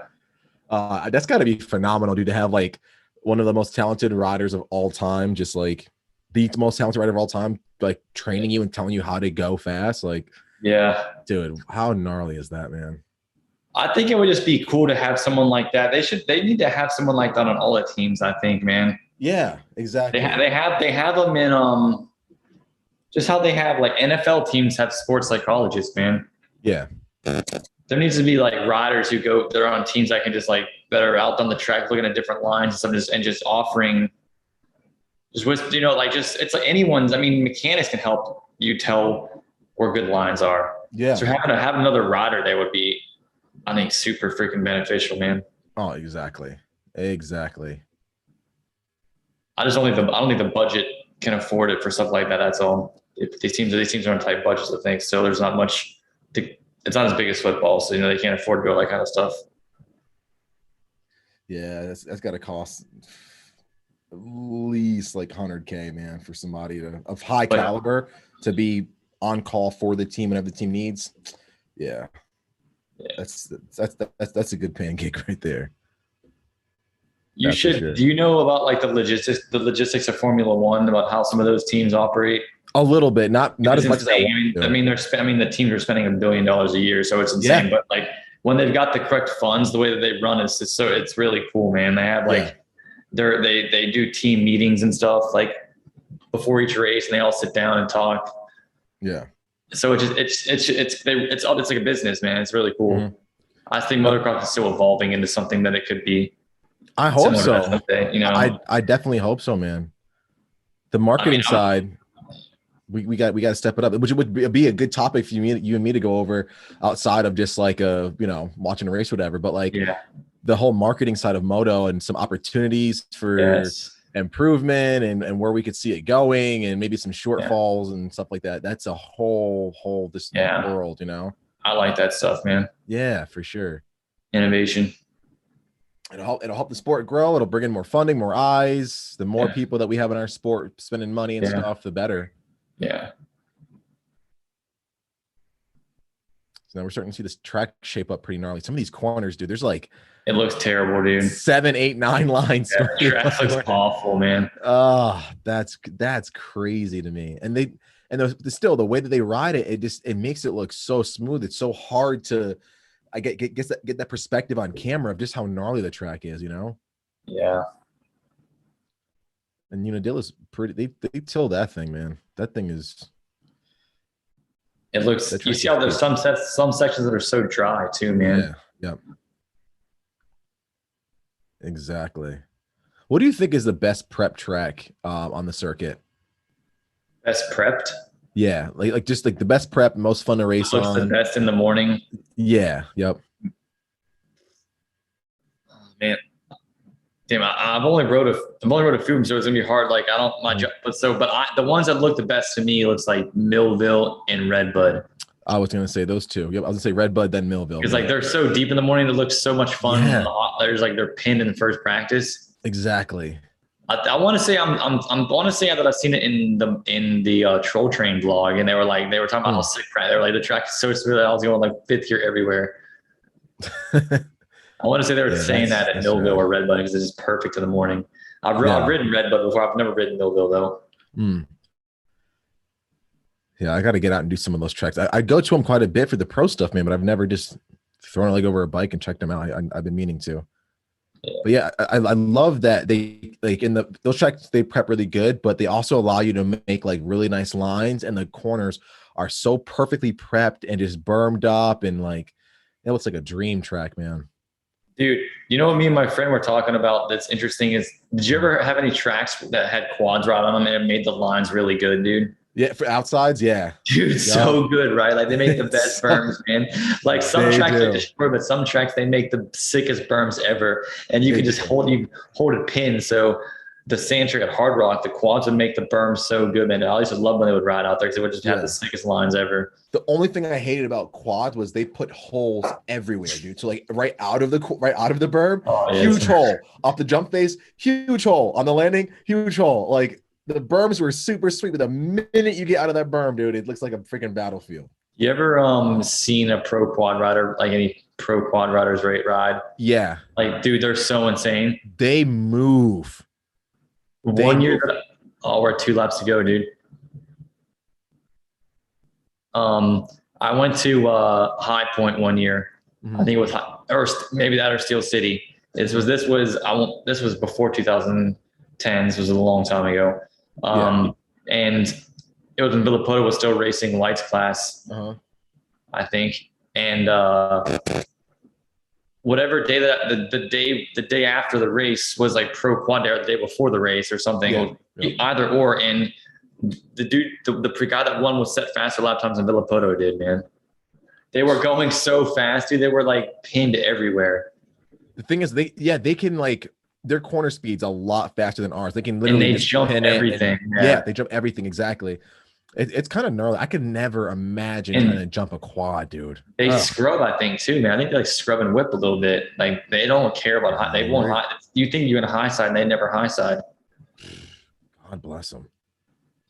That's got to be phenomenal, dude, to have like one of the most talented riders of all time, just like the most talented rider of all time, like training you and telling you how to go fast. Like, yeah, dude, how gnarly is that, man? I think it would just be cool to have someone like that. They need to have someone like that on all the teams, I think, man. Yeah, exactly. They have them in just how they have like NFL teams have sports psychologists, man. Yeah. There needs to be like riders that are on teams that can just like that are out on the track looking at different lines and stuff, just offering it's like anyone's. I mean, mechanics can help you tell where good lines are. Yeah. So having another rider there would be, I think, super freaking beneficial, man. Oh, exactly. I don't think the budget can afford it for stuff like that. That's all. If these teams are on tight budgets, I think. So there's not much. It's not as big as football, so they can't afford to do all that kind of stuff. Yeah, that's got to cost least like 100K, man, for somebody of high But caliber to be on call for the team whenever the team needs. Yeah. That's a good paying gig right there. you That's for should. sure. Do you know about like the logistics of Formula One, about how some of those teams operate? A little bit, not as much as I want to. I mean, the teams are spending $1 billion a year, so it's insane. Yeah. But like when they've got the correct funds, the way that they run is so it's really cool, man. They have like they do team meetings and stuff like before each race, and they all sit down and talk. Yeah. So it's like a business, man. It's really cool. Mm-hmm. I think motocross is still evolving into something that it could be. I hope so. Someday, you know, I definitely hope so, man. The marketing side, we got to step it up, which would be a good topic for you and me to go over outside of just like watching a race or whatever. But like the whole marketing side of Moto and some opportunities for improvement and where we could see it going and maybe some shortfalls and stuff like that. That's a whole world, you know. I like that stuff, man. Yeah, for sure. Innovation. It'll help the sport grow. It'll bring in more funding, more eyes. The more people that we have in our sport spending money and stuff, the better. Yeah. So now we're starting to see this track shape up pretty gnarly. Some of these corners, dude, there's like it looks terrible, dude. 7, 8, 9 lines. Yeah, track looks awful, man. Oh, that's crazy to me. And still the way that they ride it, it makes it look so smooth. It's so hard to get that perspective on camera of just how gnarly the track is, you know? Yeah. And Unadilla's pretty. They till that thing, man. That thing is. It looks. You see how there's some sections that are so dry too, man. Yeah. Yep. Exactly. What do you think is the best prep track on the circuit? Best prepped? Yeah, like just like the best prep, most fun to race on. The best in the morning. Yeah. Yep. Oh, man. Damn, I've only wrote a few, so it's gonna be hard. Like I don't the ones that look the best to me looks like Millville and Redbud. I was gonna say those two. Yep, I was gonna say Redbud then Millville. Because like they're so deep in the morning, that looks so much fun. Yeah. There's like they're pinned in the first practice. Exactly. I want to say that I've seen it in the Troll Train vlog, and they were talking about how sick they were like the track is so smooth. I was going like fifth gear everywhere. I want to say they were saying that at Millville or Redbud because it's just perfect in the morning. I've ridden Redbud before. I've never ridden Millville though. Yeah, I got to get out and do some of those tracks. I go to them quite a bit for the pro stuff, man, but I've never just thrown a leg over a bike and checked them out. I've been meaning to. But yeah, I love that they like in those tracks they prep really good, but they also allow you to make like really nice lines, and the corners are so perfectly prepped and just bermed up, and like it looks like a dream track, man. Dude, you know what me and my friend were talking about that's interesting is, did you ever have any tracks that had quads right on them and it made the lines really good, dude? Yeah, for outsides, yeah. Dude, so good, right? Like they make the best berms, man. Like some tracks they destroy, but some tracks they make the sickest berms ever. And you can just hold a pin. So the sand track at Hard Rock, the quads would make the berms so good, man. I used to love when they would ride out there because they would just have the sickest lines ever. The only thing I hated about quads was they put holes everywhere, dude. So like right out of the berm, huge hole. Off the jump face, huge hole. On the landing, huge hole. Like the berms were super sweet, but the minute you get out of that berm, dude, it looks like a freaking battlefield. You ever seen a pro quad rider, like any pro quad riders ride? Yeah. Like, dude, they're so insane. They move. One year, we're 2 laps to go, dude. I went to High Point one year. I think it was or maybe that or Steel City. This was before 2010. This was a long time ago. And it was when Villapoto was still racing lights class, I think. And whatever day the day after the race was like pro quad day, or the day before the race or something, either or. And the guy that won was set faster lap times than Villapoto did, man. They were going so fast, dude. They were like pinned everywhere. The thing is, they can like, their corner speed's a lot faster than ours. They can literally just jump everything. They jump everything. Exactly. It's kind of gnarly. I could never imagine trying to jump a quad, dude. They scrub, I think, too, man. I think they like scrub and whip a little bit. Like they don't care about high. They won't high. You think you're in a high side and they never high side. God bless him.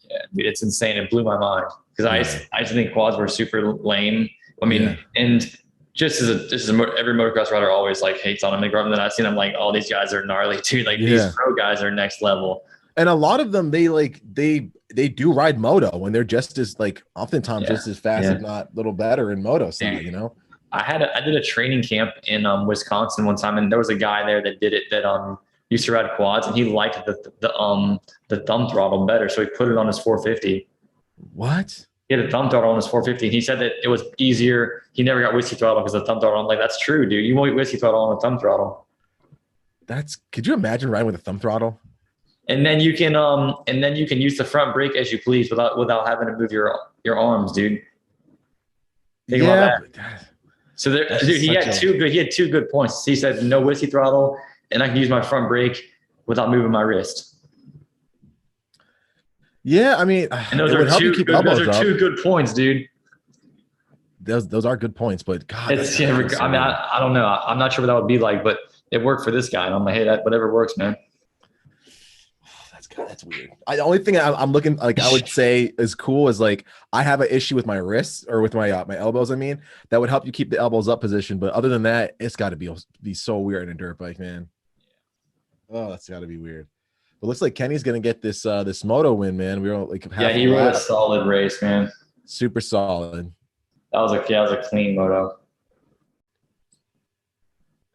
Yeah, dude, it's insane. It blew my mind because I used to think quads were super lame. I mean, and just as every motocross rider always like hates on them. And then I've seen them like, oh, these guys are gnarly too. Like these pro guys are next level. And a lot of them, they do ride moto when they're just as like oftentimes just as fast, if not a little better in moto side, you know. I did a training camp in Wisconsin one time, and there was a guy there that did it that used to ride quads, and he liked the thumb throttle better, so he put it on his 450. What? He had a thumb throttle on his 450. And he said that it was easier. He never got whiskey throttle because of the thumb throttle. I'm like, that's true, dude. You won't whiskey throttle on a thumb throttle. Could you imagine riding with a thumb throttle? And then you can use the front brake as you please without having to move your arms, dude. Think about that. So dude, he had two good points. He said no whiskey throttle, and I can use my front brake without moving my wrist. Yeah, I mean, and those are two good points, dude. Those are good points, but God, I mean, I don't know. I'm not sure what that would be like, but it worked for this guy. And I'm like, hey, whatever works, man. That's weird. The only thing I'm looking like I would say is cool is like I have an issue with my wrists or with my elbows. I mean, that would help you keep the elbows up position. But other than that, it's got to be so weird in a dirt bike, man. Oh, that's got to be weird. But looks like Kenny's gonna get this moto win, man. We were like, he rode a solid race, man. Super solid. That was a clean moto.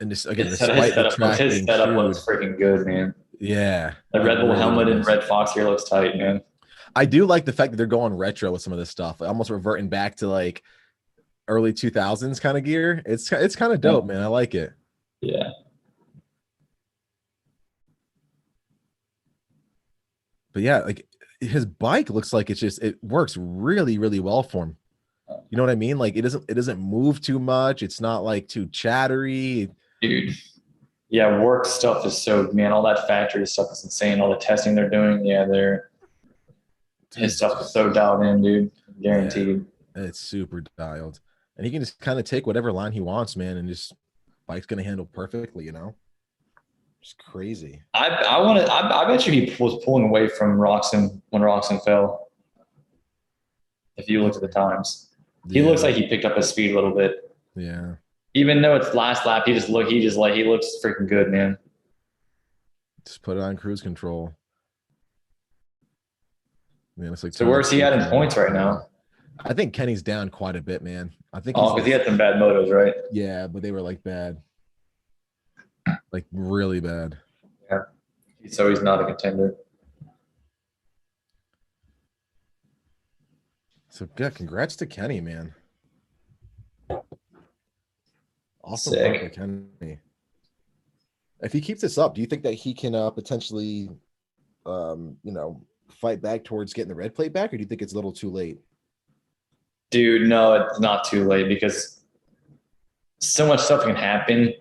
And just again, his setup looks freaking good, man. Yeah. The Red Bull helmet and red fox here looks tight, man. I do like the fact that they're going retro with some of this stuff, almost reverting back to like early 2000s kind of gear. It's kind of dope, man. I like it. Yeah. But yeah, like his bike looks like it works really, really well for him. You know what I mean? Like it doesn't move too much. It's not like too chattery. Dude. Yeah, work stuff is man, all that factory stuff is insane. All the testing they're doing, his stuff is so dialed in, dude. Guaranteed. Yeah, it's super dialed. And he can just kind of take whatever line he wants, man, and just bike's gonna handle perfectly, you know? It's crazy. I bet you he was pulling away from Roxon when Roxon fell. If you look at the times. He looks like he picked up his speed a little bit. Yeah. Even though it's last lap, he looks freaking good, man. Just put it on cruise control. Man, it's like so where's he at in points right now? I think Kenny's down quite a bit, man. I think because he had some bad motos, right? Yeah, but they were like bad. Like really bad. Yeah. So he's not a contender. So yeah, congrats to Kenny, man. Awesome Sick. work, Kenny. If he keeps this up, do you think that he can potentially, fight back towards getting the red plate back, or do you think it's a little too late? Dude, no, it's not too late because so much stuff can happen.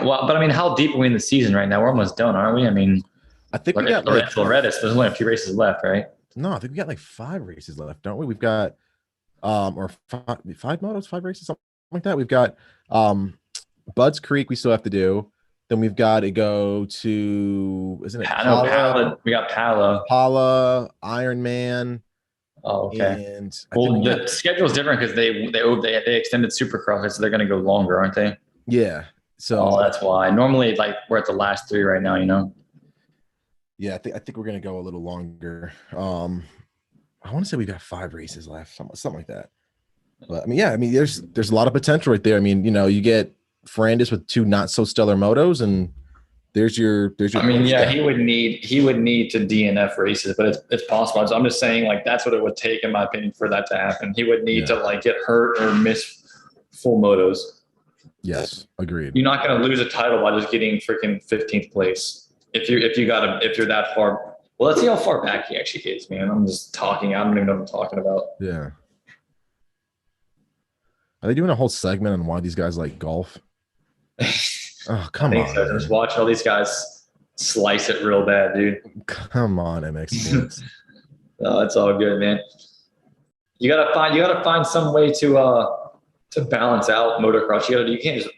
Well, but I mean, how deep are we in the season right now? We're almost done, aren't we? I mean, I think we got Loretta's. There's only a few races left, right? No, I think we got like 5 races left, don't we? We've got or five motos, 5 races, something like that. We've got Budds Creek we still have to do. Then we've got to go to, isn't it? Pala. We got Pala, Iron Man. Oh, okay. And the schedule is different because they extended Supercross, so they're going to go longer, aren't they? Yeah. So that's why. Normally, like we're at the last 3 right now, you know. Yeah, I think we're gonna go a little longer. I want to say we got 5 races left, something like that. But I mean, yeah, I mean, there's a lot of potential right there. I mean, you get Ferrandis with 2 not so stellar motos, and there's your. I mean, yeah, he would need to DNF races, but it's possible. So I'm just saying, like, that's what it would take, in my opinion, for that to happen. He would need to like get hurt or miss full motos. Yes, agreed. You're not going to lose a title by just getting freaking 15th place. If you're that far. Well, let's see how far back he actually is, man. I'm just talking. I don't even know what I'm talking about. Yeah. Are they doing a whole segment on why these guys like golf? Oh, come on. So. Just watch all these guys slice it real bad, dude. Come on, MX Sports. No, it's all good, man. You gotta find some way to balance out motocross. You can't just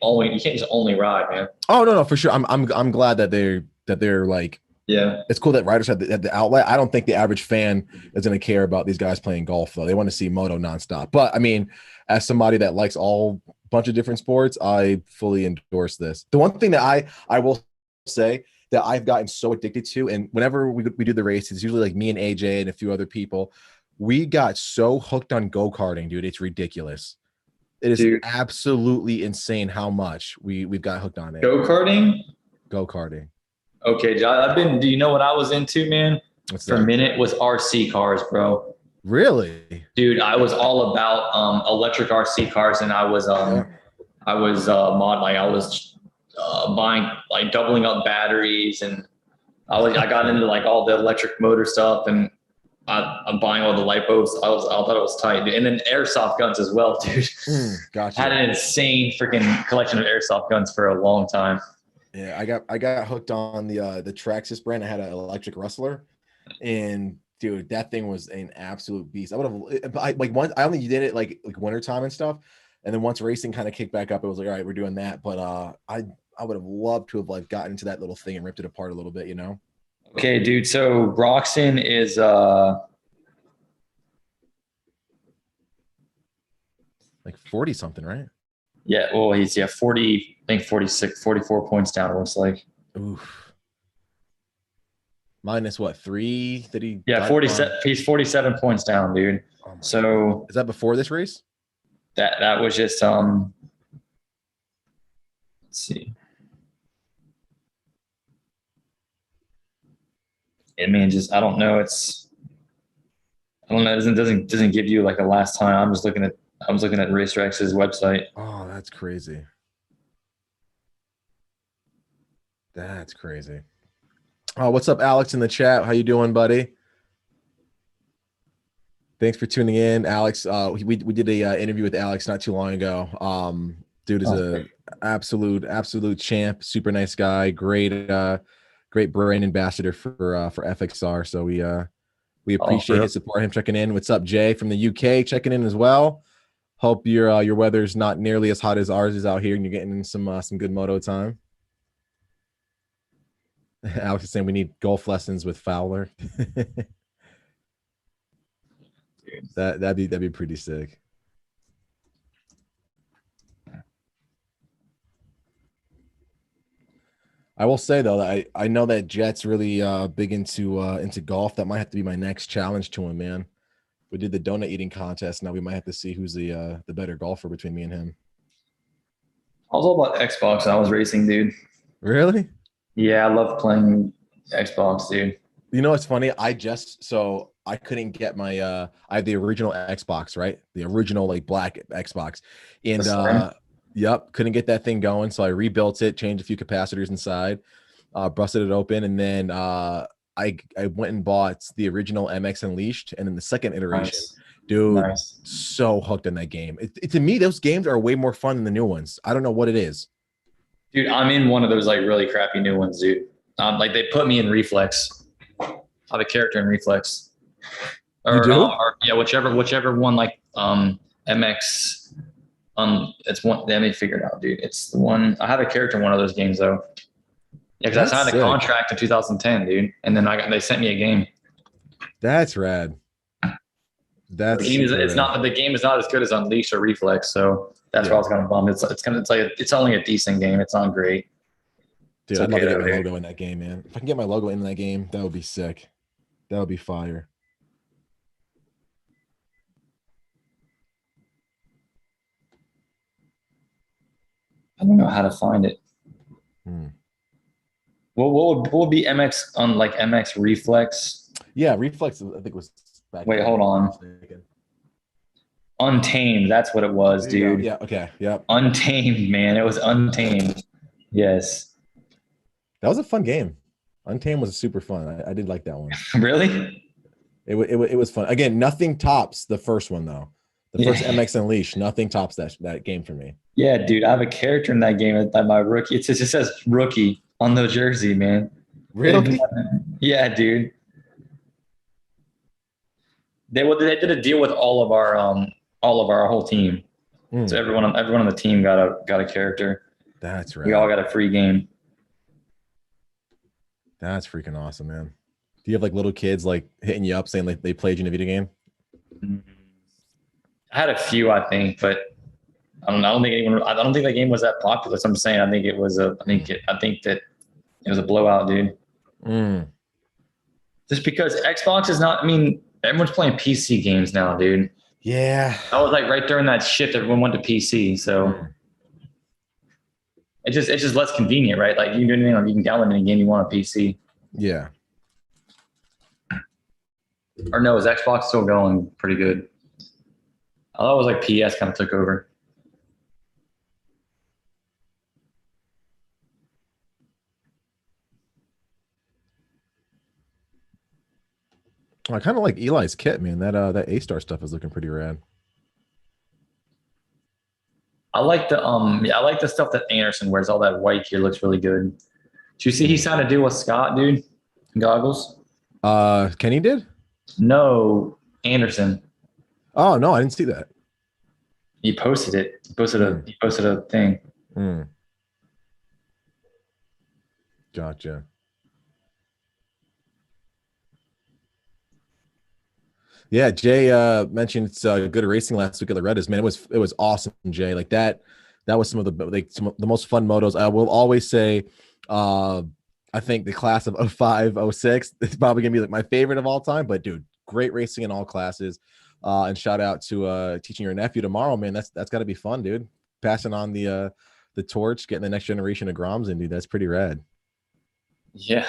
only ride, man. Oh no, for sure. I'm glad that they're like Yeah. It's cool that riders have the outlet. I don't think the average fan is going to care about these guys playing golf, though. They want to see moto nonstop. But I mean, as somebody that likes all bunch of different sports, I fully endorse this. The one thing that I will say that I've gotten so addicted to, and whenever we do the race, it's usually like me and AJ and a few other people. We got so hooked on go-karting, dude. It's ridiculous. It is Dude. absolutely insane how much we've got hooked on it. Go-karting? Go-karting. Okay, John, do you know what I was into, man? What's For that? a minute was RC cars, bro. Really? Dude, I was all about electric RC cars, and I was buying, like, doubling up batteries, and I got into like all the electric motor stuff, and I'm buying all the lipos. I thought it was tight, dude. And then airsoft guns as well, dude. Gotcha. Had an insane freaking collection of airsoft guns for a long time. Yeah, I got hooked on the Traxxas brand. I had an electric Rustler, and dude, that thing was an absolute beast. I would have like once I only did it like wintertime and stuff, and then once racing kind of kicked back up, it was like, all right, we're doing that. But I would have loved to have like gotten into that little thing and ripped it apart a little bit, you know. Okay, dude. So Roxon is like 40 something, right? Yeah, well, he's 40, I think 46, 44 points down, it looks like. Oof. Minus what, 3 that he? Yeah, 47. He's 47 points down, dude. Oh so God. Is that before this race? That was just let's see. I mean, just I don't know. It doesn't give you like a last time. I was looking at RacerX's website. Oh, that's crazy. That's crazy. Oh, what's up, Alex, in the chat? How you doing, buddy? Thanks for tuning in, Alex. We did a interview with Alex not too long ago. Dude is a absolute champ. Super nice guy. Great brand ambassador for FXR. So we appreciate his support. Him checking in. What's up, Jay from the UK? Checking in as well. Hope your weather's not nearly as hot as ours is out here, and you're getting some good moto time. Alex is saying we need golf lessons with Fowler. That'd be pretty sick. I will say though that I know that Jet's really big into golf. That might have to be my next challenge to him, man. We did the donut eating contest. Now we might have to see who's the better golfer between me and him. I was all about Xbox. I was racing, dude. Really? Yeah, I love playing Xbox, dude. You know what's funny? I couldn't get my I have the original Xbox, right? The original like black Xbox. And yep, couldn't get that thing going. So I rebuilt it, changed a few capacitors inside, busted it open, and then I went and bought the original MX Unleashed, and then the second iteration. Nice. Dude, so hooked on that game. To me, those games are way more fun than the new ones. I don't know what it is. Dude, I'm in one of those like really crappy new ones, dude. Like they put me in Reflex. I have a character in Reflex. You do? Yeah, whichever one, like MX. It's one. Let me figure it out, dude. It's the one. I have a character in one of those games though. Yeah, because I signed a contract in 2010, dude, and then they sent me a game. That's rad. That's the game is not as good as Unleashed or Reflex, so that's why I was kind of bummed. It's only a decent game. It's not great. Dude, I'd love to get my logo in that game, man. If I can get my logo in that game, that would be sick. That would be fire. I don't know how to find it. What would be MX on like MX Reflex? Yeah, Reflex I think was back. Wait, hold on. Untamed, that's what it was, dude. Yeah, okay. Yep. Untamed, man. It was Untamed. Yes. That was a fun game. Untamed was super fun. I did like that one. Really? It was fun. Again, nothing tops the first one though. The first MX Unleashed, nothing tops that game for me. Yeah, dude. I have a character in that game that my rookie. It just says rookie on the jersey, man. Really? Yeah, dude. They did a deal with all of our whole team. So everyone on the team got a character. That's right. We all got a free game. That's freaking awesome, man. Do you have like little kids like hitting you up saying like they played you in a video game? I had a few, I think, but I don't think anyone. I don't think that game was that popular. So I'm saying I think it was a. I think that it was a blowout, dude. Just because Xbox is not. I mean, everyone's playing PC games now, dude. Yeah. I was like right during that shift, everyone went to PC, so it's just less convenient, right? Like you can do anything, like you can download any game you want on PC. Yeah. Or no, is Xbox still going pretty good? I thought it was like PS kind of took over. I kind of like Eli's kit, man. That A-Star stuff is looking pretty rad. I like the stuff that Anderson wears. All that white gear looks really good. Did you see he signed a deal with Scott, dude? Goggles. Kenny did? No, Anderson. Oh no, I didn't see that. He posted it. He posted a thing. Gotcha. Yeah, Jay mentioned it's good racing last week at Loretta's. Man, it was awesome, Jay. Like that was some of the most fun motos. I will always say, I think the class of 05, 06 is probably gonna be like my favorite of all time. But dude, great racing in all classes. And shout out to teaching your nephew tomorrow, man. That's got to be fun, dude. Passing on the torch, getting the next generation of Groms in, dude. That's pretty rad. Yeah.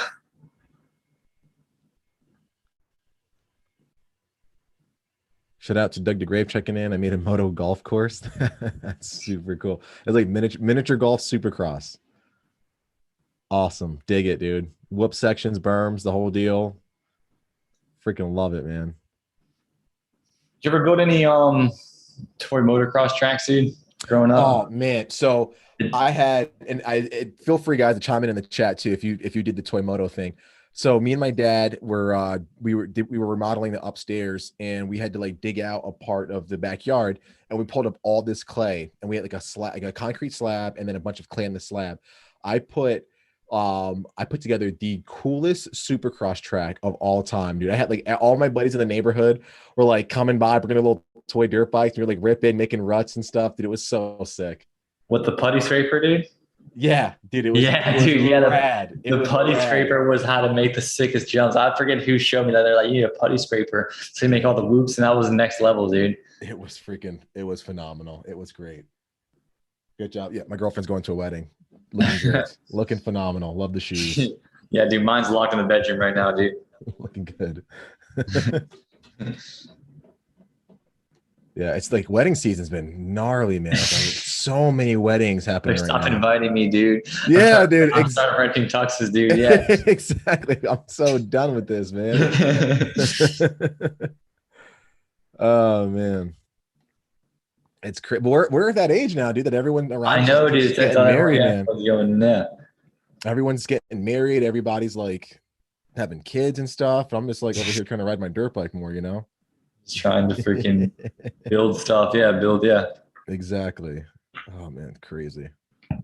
Shout out to Doug DeGrave checking in. I made a moto golf course. That's super cool. It's like miniature golf supercross. Awesome. Dig it, dude. Whoop sections, berms, the whole deal. Freaking love it, man. Did you ever build any toy motocross tracks, dude, growing up? Oh man. So I had, and feel free guys to chime in the chat too if you did the toy moto thing. So me and my dad were we were remodeling the upstairs, and we had to like dig out a part of the backyard, and we pulled up all this clay, and we had like a slab, like a concrete slab, and then a bunch of clay in the slab. I put together the coolest supercross track of all time, dude. I had like all my buddies in the neighborhood were like coming by, bringing a little toy dirt bikes, and we were like ripping, making ruts and stuff, dude. It was so sick. With the putty scraper, dude? Yeah, dude. It was rad. The putty scraper was how to make the sickest jumps. I forget who showed me that. They're like, you need a putty scraper to make all the whoops, and that was the next level, dude. It was phenomenal. It was great. Good job. Yeah, my girlfriend's going to a wedding. Looking great. Looking phenomenal. Love the shoes. Yeah, dude. Mine's locked in the bedroom right now, dude. Looking good. Yeah, it's like wedding season's been gnarly, man. Like, so many weddings happening. Stop inviting me, dude. Yeah, dude. I'm start renting tuxes, dude. Yeah, exactly. I'm so done with this, man. Oh man, it's crazy. We're at that age now, dude. That everyone around. I know, dude. Getting married, man. Going Everyone's getting married. Everybody's like having kids and stuff. I'm just like over here trying to ride my dirt bike more, you know. Trying to freaking build stuff. Yeah, yeah. Exactly. Oh man, crazy. I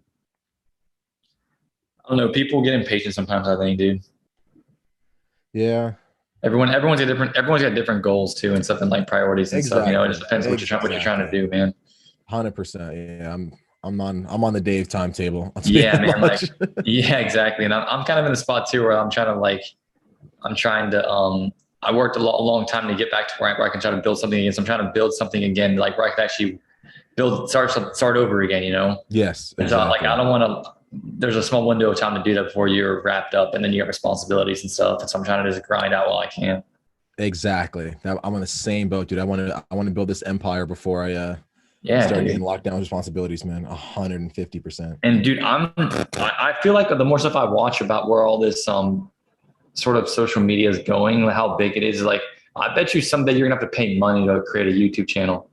don't know. People get impatient sometimes, I think, dude. Yeah. Everyone's got different goals too, and something like priorities and stuff. You know, it just depends what you're trying to do, man. 100%. Yeah, I'm on the Dave timetable. Yeah, man. Like, yeah, exactly. And I'm kind of in the spot too where I'm trying to I worked a long time to get back to where I can try to build something again. So I'm trying to build something again, like where I can actually start over again, you know? Yes. Exactly. So like, I don't want to, there's a small window of time to do that before you're wrapped up, and then you have responsibilities and stuff. And so I'm trying to just grind out while I can. Exactly. I'm on the same boat, dude. I want to build this empire before I start getting locked down responsibilities, man. 150%. And dude, I feel like the more stuff I watch about where all this sort of social media is going, how big it is, like I bet you someday you're gonna have to pay money to create a YouTube channel.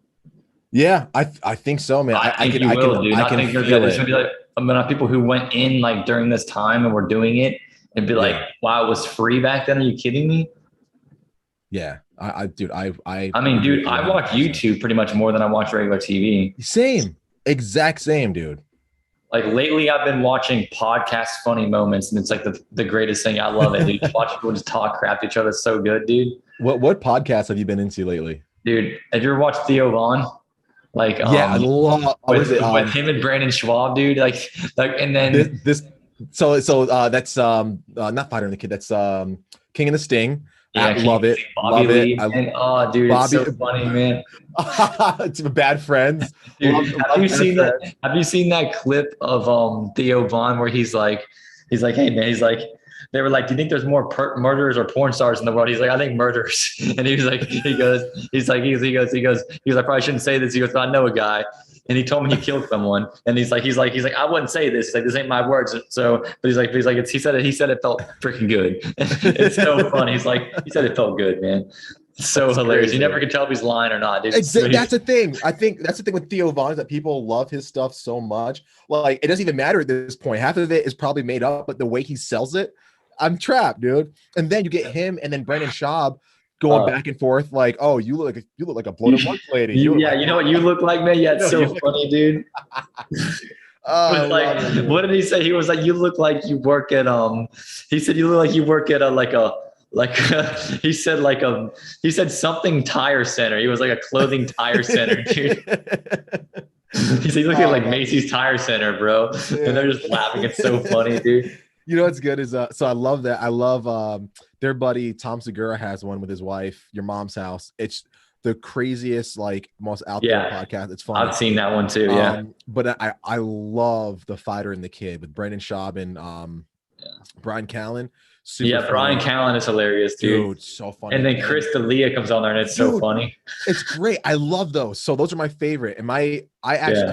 Yeah, I think so, man. I can think there's gonna be like people who went in like during this time and were doing it and be like, wow, it was free back then. Are you kidding me? Yeah. I mean, dude, I watch YouTube pretty much more than I watch regular TV. Same. Exact same, dude. Like lately I've been watching podcast funny moments, and it's like the greatest thing. I love it, dude. Just watch people just talk crap to each other. It's so good, dude. What podcasts have you been into lately? Dude, have you ever watched Theo Vaughn? Like Yeah, I love what is it? with him and Brandon Schwab, dude. Like and then this that's not Fighter and the Kid, that's King and the Sting. yeah, Love it. Bobby Love Lee. it. And, oh, dude, Bobby, it's so funny, man. It's Bad Friends. Dude, Love have you Bad seen Friends. that? Have you seen that clip of Theo Vaughn where he's like, hey man, he's like, they were like, do you think there's more murderers or porn stars in the world? He's like, I think murderers. And he was like, he goes, I probably shouldn't say this. He goes, but I know a guy. And he told me he killed someone. And he's like, I wouldn't say this. He's like, this ain't my words. So, but he's like, he said it felt freaking good. It's so funny. He said it felt good, man. It's so that's hilarious. Crazy. You never can tell if he's lying or not. That's the thing. I think that's the thing with Theo Vaughn, is that people love his stuff so much. Like, it doesn't even matter at this point. Half of it is probably made up, but the way he sells it, I'm trapped, dude. And then you get him and then Brandon Schaub going back and forth, like, oh, you look like a bloated lunch lady. You know what you look like, man? Yeah, it's so funny, dude. What did he say? He was like, you look like you work at he said you look like you work at he said something tire center. He was like a clothing tire center, dude. He said, look at like Macy's Tire Center, bro. Yeah. And they're just laughing. It's so funny, dude. You know what's good is so I love that. I love their buddy Tom Segura has one with his wife, Your Mom's House. It's the craziest, like, most out there podcast. It's fun. I've seen that one too. Yeah. But I love The Fighter and the Kid with Brandon Schaub and Brian Callen. Super Brian Callen is hilarious, dude. So funny. And then Chris D'Elia comes on there, and it's so funny. It's great. I love those. So those are my favorite. And I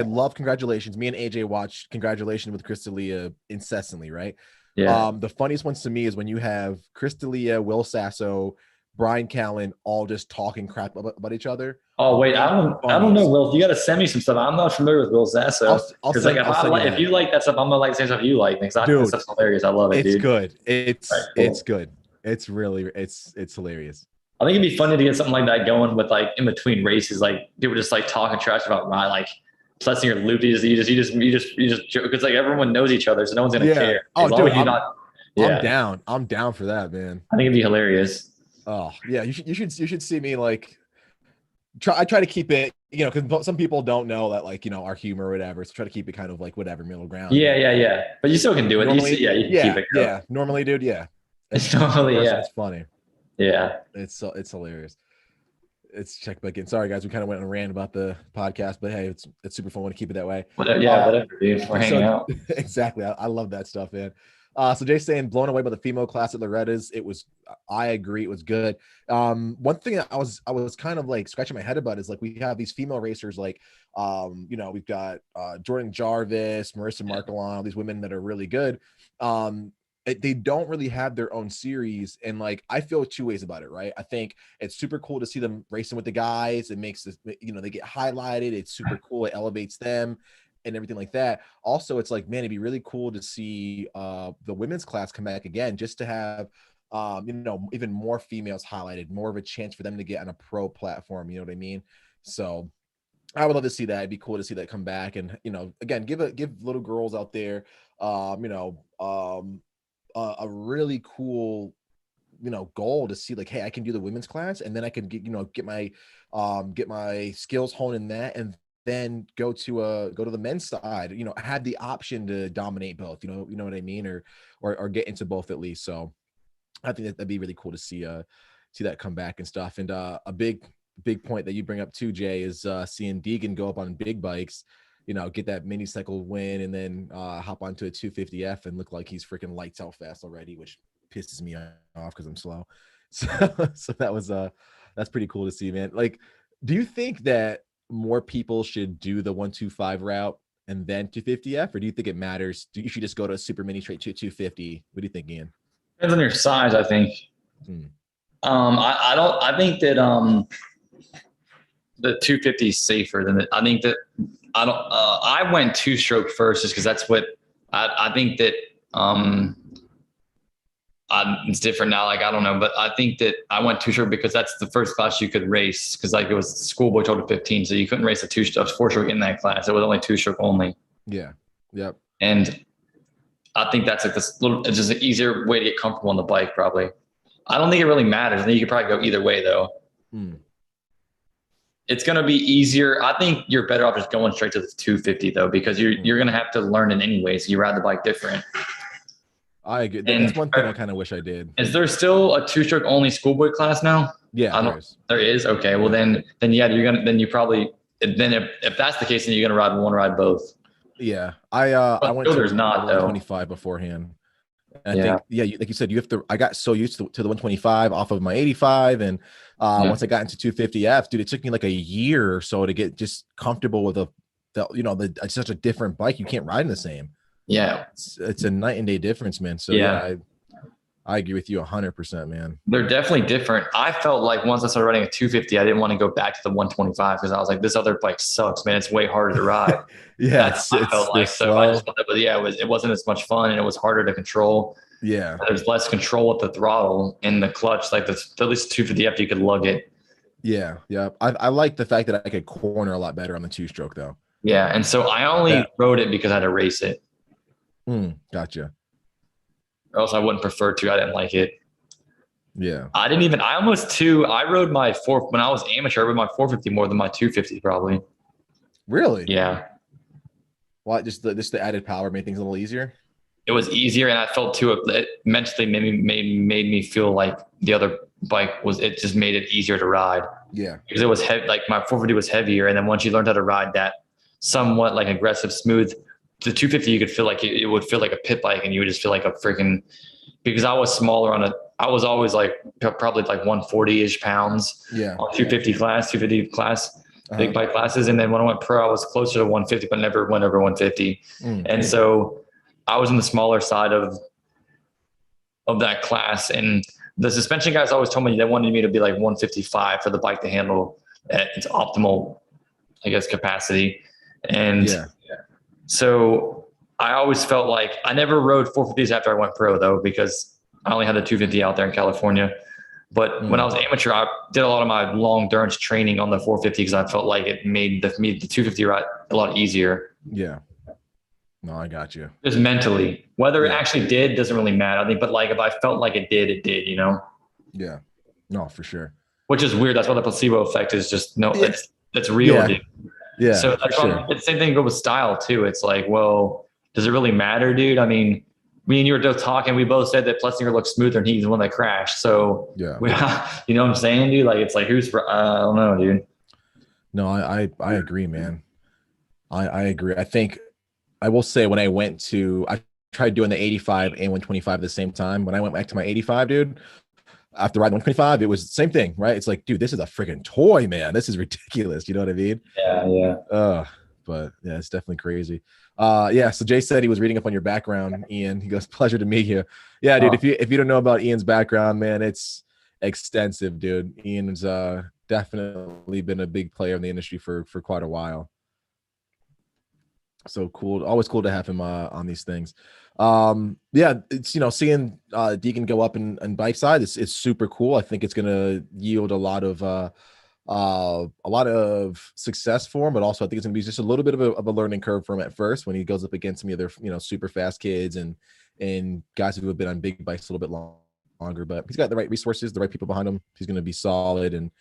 love Congratulations. Me and AJ watched Congratulations with Chris D'Elia incessantly, right? Yeah. The funniest ones to me is when you have Chris D'Elia, Will Sasso, Brian Callen all just talking crap about each other. Oh wait, I don't know, Will. You got to send me some stuff. I'm not familiar with Will Sasso. Because if you like that stuff, I'm gonna like the same stuff you like. Dude, that stuff's hilarious. I love it. It's dude. Good. It's good. It's really it's hilarious. I think it'd be funny to get something like that going with, like, in between races, like people just like talking trash about Ryan, like Plessinger or Loop. You just joke, because like everyone knows each other, so no one's gonna care. Oh, dude, I'm down for that, man. I think it'd be hilarious. Oh yeah, you should see me, like, I try to keep it, because some people don't know that, like, our humor or whatever. So try to keep it kind of like whatever, middle ground. Yeah. But you still can do it. Normally, you keep it going. Yeah. Normally, dude. Yeah. It's normally, it's funny. Yeah. It's hilarious. It's check back in. Sorry guys, we kind of went on a rant about the podcast, but hey, it's super fun. Want to keep it that way. Whatever, dude. We're hanging out. Exactly. I love that stuff, man. So Jay's saying blown away by the female class at Loretta's. I agree, it was good. One thing that I was kind of like scratching my head about is, like, we have these female racers, like, we've got Jordan Jarvis, Marissa Marcolon, all these women that are really good. They don't really have their own series, and, like, I feel two ways about it, right? I think it's super cool to see them racing with the guys. It makes this, they get highlighted. It's super cool. It elevates them and everything like that. Also, it's like, man, it'd be really cool to see the women's class come back again, just to have even more females highlighted, more of a chance for them to get on a pro platform. You know what I mean? So I would love to see that. It'd be cool to see that come back, and again, give little girls out there a really cool goal to see, like, hey, I can do the women's class, and then I can get my skills honed in that, and then go to the men's side, have the option to dominate both, you know what I mean, or get into both at least. So I think that'd be really cool to see that come back and stuff. And a big point that you bring up too, Jay, is seeing Deegan go up on big bikes, get that mini cycle win, and then hop onto a 250F and look like he's freaking lights out fast already, which pisses me off because I'm slow. So that was that's pretty cool to see, man. Like, do you think that more people should do the 125 route and then 250F, or do you think it matters? You should just go to a super mini straight to 250? What do you think, Ian? Depends on your size, I think. I think that the 250 is safer than I think that I went two-stroke first, just because that's what I think that it's different now. Like, I don't know, but I think that I went two-stroke because that's the first class you could race, because, like, it was schoolboy total 15, so you couldn't race a four-stroke in that class. It was only two-stroke only. Yeah. Yep. And I think that's like this little, it's just an easier way to get comfortable on the bike, probably. I don't think it really matters. I think you could probably go either way, though. It's going to be easier. I think you're better off just going straight to the 250, though, because you're going to have to learn it anyways. You ride the bike different. I agree. That's one thing I kind of wish I did. Is there still a two-stroke only schoolboy class now? Yeah, there is. There is. Okay. Well, then yeah, if that's the case, then you're gonna ride both. Yeah, I went to there's not 125 beforehand. And I think, like you said, I got so used to the 125 off of my 85. And once I got into 250F, dude, it took me like a year or so to get just comfortable with it's such a different bike. You can't ride in the same. Yeah. It's a night and day difference, man. So yeah, I agree with you 100%, man. They're definitely different. I felt like once I started riding a 250, I didn't want to go back to the 125 because I was like, this other bike sucks, man. It's way harder to ride. Yeah, I felt like so. I just, but yeah, it wasn't as much fun and it was harder to control. Yeah, there's less control with the throttle and the clutch. Like at least 250F, you could lug it. Yeah, yeah. I like the fact that I could corner a lot better on the two-stroke, though. Yeah, and so I only rode it because I had to race it. Gotcha. Or else I wouldn't prefer to. I didn't like it. Yeah. I rode my when I was amateur, I rode my 450 more than my 250 probably. Really? Yeah. Why? Just the added power made things a little easier? It was easier, and I felt too, it mentally made me feel like the other bike it just made it easier to ride. Yeah. Because it was heavy, like my 450 was heavier, and then once you learned how to ride that somewhat like aggressive, smooth, the 250, you could feel like it would feel like a pit bike, and you would just feel like a freaking, because I was smaller I was always like probably like 140-ish pounds on 250 class, big bike classes. And then when I went pro, I was closer to 150, but never went over 150. And so I was in the smaller side of that class. And the suspension guys always told me they wanted me to be like 155 for the bike to handle at its optimal, I guess, capacity. And so I always felt like I never rode 450s after I went pro, though, because I only had the 250 out there in California. But when I was amateur, I did a lot of my long endurance training on the 450 because I felt like it made the 250 ride a lot easier. Yeah. No, I got you. Just mentally. Whether it actually did doesn't really matter. I think, but like if I felt like it did, you know? Yeah. No, for sure. Which is weird. That's why the placebo effect is just it's real, dude. Yeah. So like, it's the same thing with style too. It's like, well, does it really matter, dude? I mean, me and you were both talking. We both said that Plessinger looks smoother, and he's the one that crashed. So you know what I'm saying, dude? Like, it's like, I don't know, dude. No, I agree, man. I agree. I think I will say when I tried doing the 85 and 125 at the same time. When I went back to my 85, dude, after riding 125, it was the same thing, right? It's like, dude, this is a freaking toy, man. This is ridiculous. You know what I mean? Yeah. But yeah, it's definitely crazy. So Jay said he was reading up on your background, Ian. He goes, pleasure to meet you. Yeah, dude, if you don't know about Ian's background, man, it's extensive, dude. Ian's definitely been a big player in the industry for quite a while. So cool. Always cool to have him on these things. It's, seeing Deegan go up in bike side, it's super cool. I think it's gonna yield a lot of success for him, but also I think it's gonna be just a little bit of a learning curve for him at first when he goes up against some other super fast kids and guys who have been on big bikes a little bit longer. But he's got the right resources, the right people behind him. He's gonna be solid, and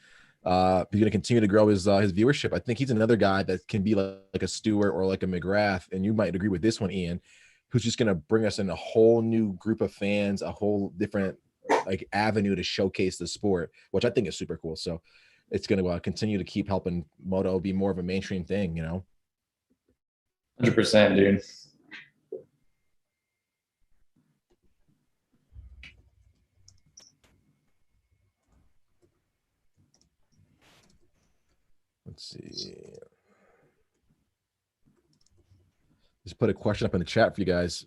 he's gonna continue to grow his viewership. I think he's another guy that can be like a Stewart or like a McGrath, and you might agree with this one, Ian, who's just gonna bring us in a whole new group of fans, a whole different like avenue to showcase the sport, which I think is super cool. So it's going to continue to keep helping Moto be more of a mainstream thing, 100%, dude. Let's see. Just put a question up in the chat for you guys.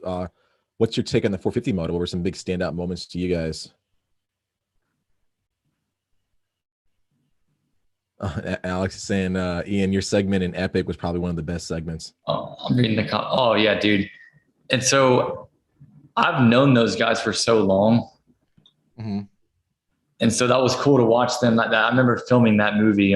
What's your take on the 450 Moto? What were some big standout moments to you guys? Alex is saying, Ian, your segment in Epic was probably one of the best segments. Oh, I'm reading the oh yeah, dude. And so I've known those guys for so long. Mm-hmm. And so that was cool to watch them like that. I remember filming that movie.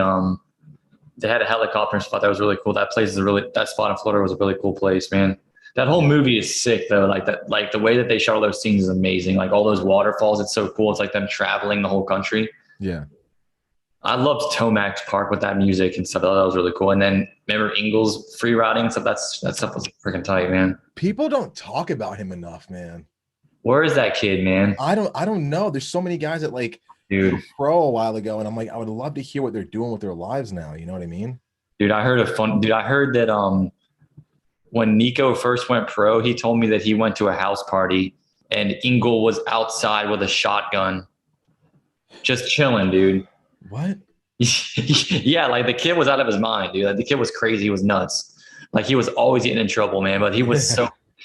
They had a helicopter spot that was really cool. That spot in Florida was a really cool place, man. That whole movie is sick though. Like that, like the way that they shot all those scenes is amazing. Like all those waterfalls, it's so cool. It's like them traveling the whole country. Yeah. I loved Tomax Park with that music and stuff. That was really cool. And then remember Ingles free riding and stuff. That stuff was freaking tight, man. People don't talk about him enough, man. Where is that kid, man? I don't know. There's so many guys that like Dude, pro a while ago, and I'm like, I would love to hear what they're doing with their lives now. You know what I mean? dude, I heard that when Nico first went pro, he told me that he went to a house party and Ingle was outside with a shotgun, just chilling, dude. What? Yeah, like the kid was out of his mind, dude. Like the kid was crazy. He was nuts. Like he was always getting in trouble, man. But he was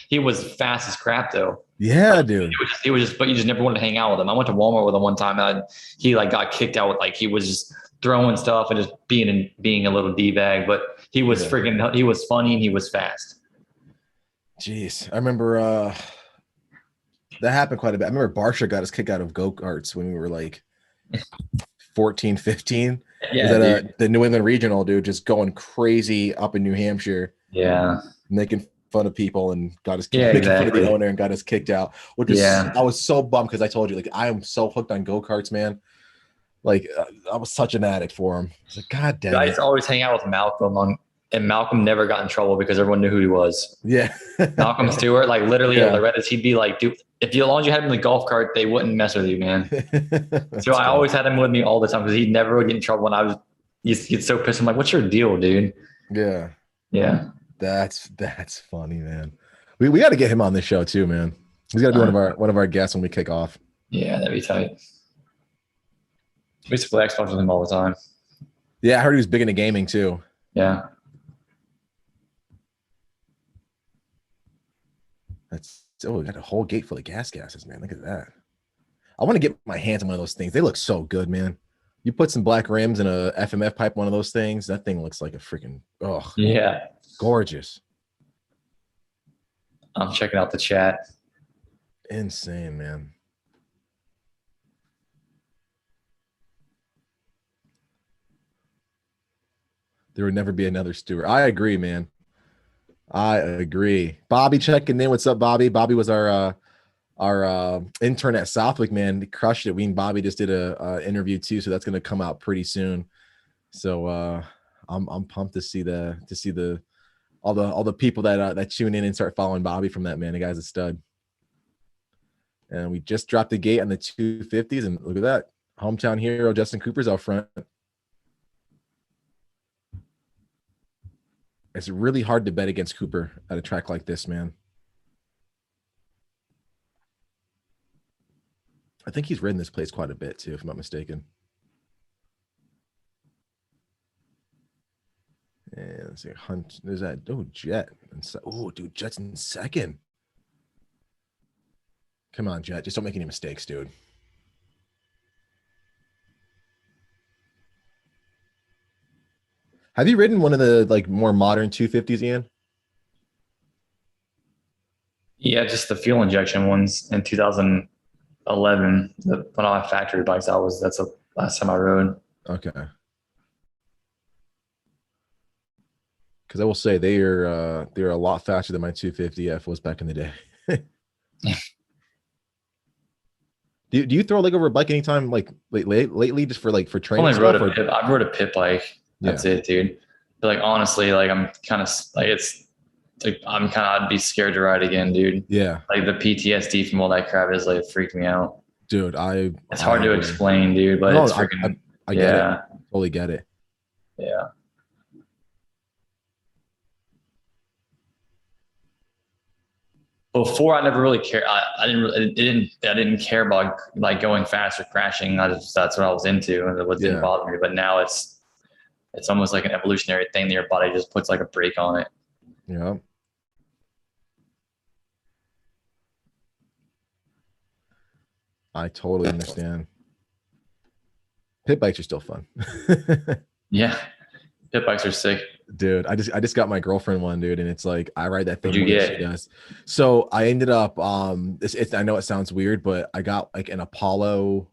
he was fast as crap though. Yeah, like, dude. He was just, but you just never wanted to hang out with him. I went to Walmart with him one time, and he like got kicked out with like he was just throwing stuff and just being a little d-bag. But he was freaking. He was funny and he was fast. Jeez, I remember that happened quite a bit. I remember Barsha got his kick out of go-karts when we were like 14, 15. Yeah, that the New England Regional, dude, just going crazy up in New Hampshire. Yeah, making fun of people and got his making fun of the owner and got us kicked out. Which was I was so bummed because I told you, like, I am so hooked on go-karts, man. Like I was such an addict for him. I was like, God damn. I used to always hang out with Malcolm and Malcolm never got in trouble because everyone knew who he was. Yeah. Malcolm Stewart, like literally at Loretta's, he'd be like, dude, as long as you had him in the golf cart, they wouldn't mess with you, man. So I always had him with me all the time because he never would get in trouble. And I was, he'd get so pissed. I'm like, what's your deal, dude? Yeah. Yeah. That's funny, man. We got to get him on this show too, man. He's got to be one of our guests when we kick off. Yeah, that'd be tight. We used to play Xbox with him all the time. Yeah, I heard he was big into gaming too. Yeah. We got a whole gate full of gases, man. Look at that. I want to get my hands on one of those things. They look so good, man. You put some black rims and a FMF pipe, one of those things, that thing looks like a freaking yeah, gorgeous. I'm checking out the chat. Insane, man. There would never be another Stewart. I agree, man. I agree. Bobby checking in. What's up, Bobby? Bobby was our intern at Southwick, man. He crushed it. We and Bobby just did a interview too, so that's going to come out pretty soon. So I'm pumped to see all the people that tune in and start following Bobby from that, man. The guy's a stud. And we just dropped the gate on the 250s, and look at that. Hometown hero Justin Cooper's out front. It's really hard to bet against Cooper at a track like this, man. I think he's ridden this place quite a bit too, if I'm not mistaken. And let's see, Hunt. There's that. Oh, Jet. Oh, dude, Jet's in second. Come on, Jet. Just don't make any mistakes, dude. Have you ridden one of the like more modern 250s, Ian? Yeah, just the fuel injection ones in 2011. When I had factory bikes, that's the last time I rode. Okay. Because I will say they're a lot faster than my 250F was back in the day. Do you throw a leg over a bike anytime like lately just for training? I rode a pit bike. That's it, dude. But like honestly, like I'm kind of like I'd be scared to ride again, dude. Yeah. Like the PTSD from all that crap is like freaked me out. Dude, it's hard to explain, dude, but it's freaking I get it. Totally get it. Yeah. Before I never really cared. I didn't care about like going fast or crashing. That's what I was into, and it didn't bother me. But now it's almost like an evolutionary thing that your body just puts like a brake on it. Yeah. I totally understand. Pit bikes are still fun. Yeah. Pit bikes are sick. Dude, I just got my girlfriend one, dude, and it's like I ride that thing more than she does. So I ended up I know it sounds weird, but I got like an Apollo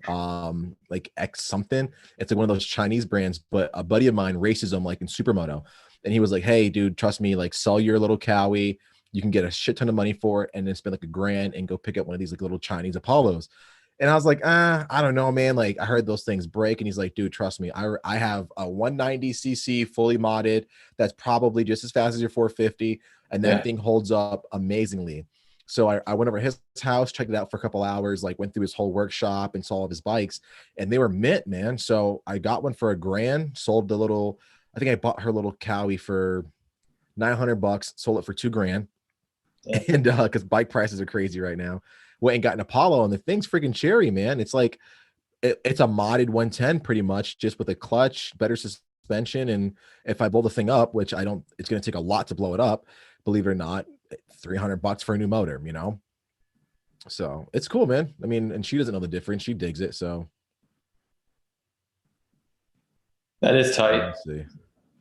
like X something. It's like one of those Chinese brands, but a buddy of mine races them like in Supermoto. And he was like, hey, dude, trust me, like sell your little Cowie, you can get a shit ton of money for it and then spend like $1,000 and go pick up one of these like little Chinese Apollos. And I was like, I don't know, man. Like I heard those things break. And he's like, dude, trust me. I have a 190cc fully modded. That's probably just as fast as your 450. And that thing holds up amazingly. So I went over to his house, checked it out for a couple hours, like went through his whole workshop and saw all of his bikes, and they were mint, man. So I got one for $1,000, sold the little, I think I bought her little Cowie for $900, sold it for $2,000. Yeah. And because bike prices are crazy right now, went and got an Apollo, and the thing's freaking cherry, man. It's like it's a modded 110 pretty much, just with a clutch, better suspension. And if I blow the thing up, which I don't, it's going to take a lot to blow it up, believe it or not, $300 for a new motor, you know? So it's cool, man. I mean, and she doesn't know the difference. She digs it. So that is tight.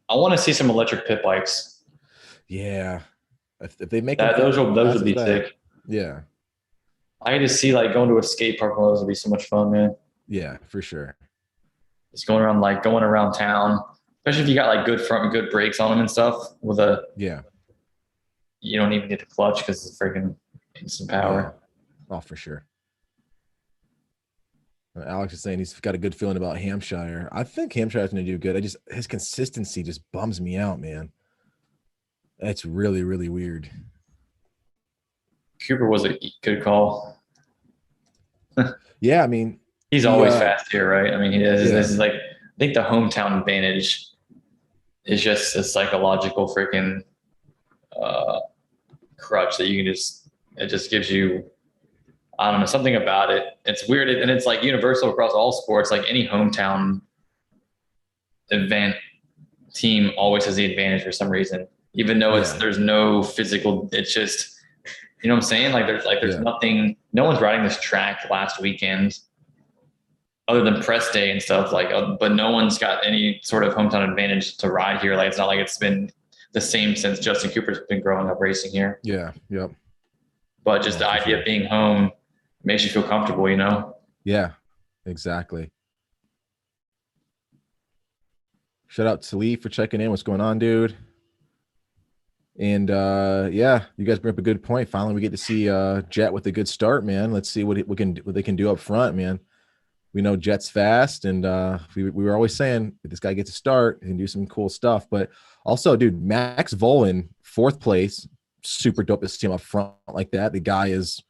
I want to see some electric pit bikes. Yeah. If they make that, those would be sick. Yeah. I can just see like going to a skate park. Those would be so much fun, man. Yeah, for sure. Just going around town, especially if you got like good brakes on them and stuff with a, you don't even get the clutch because it's freaking instant power. Yeah. Oh, for sure. Alex is saying he's got a good feeling about Hampshire. I think Hampshire's going to do good. His consistency just bums me out, man. That's really, really weird. Cooper was a good call. Yeah, I mean, he's always fast here, right? I mean, he is. This is like, I think the hometown advantage is just a psychological freaking crutch that you can it just gives you, I don't know, something about it. It's weird. And it's like universal across all sports. Like any hometown event team always has the advantage for some reason, even though there's no physical, it's just, you know what I'm saying? Like there's nothing, no one's riding this track last weekend other than press day and stuff but no one's got any sort of hometown advantage to ride here. Like, it's not like it's been the same since Justin Cooper's been growing up racing here. Yeah. Yep. But just the idea of being home makes you feel comfortable, you know? Yeah, exactly. Shout out to Lee for checking in. What's going on, dude? And yeah, you guys bring up a good point. Finally, we get to see Jet with a good start, man. Let's see what they can do up front, man. We know Jet's fast, and we were always saying if this guy gets a start, he can do some cool stuff. But also, dude, Max Volan, 4th place, super dope to see him up front like that. The guy is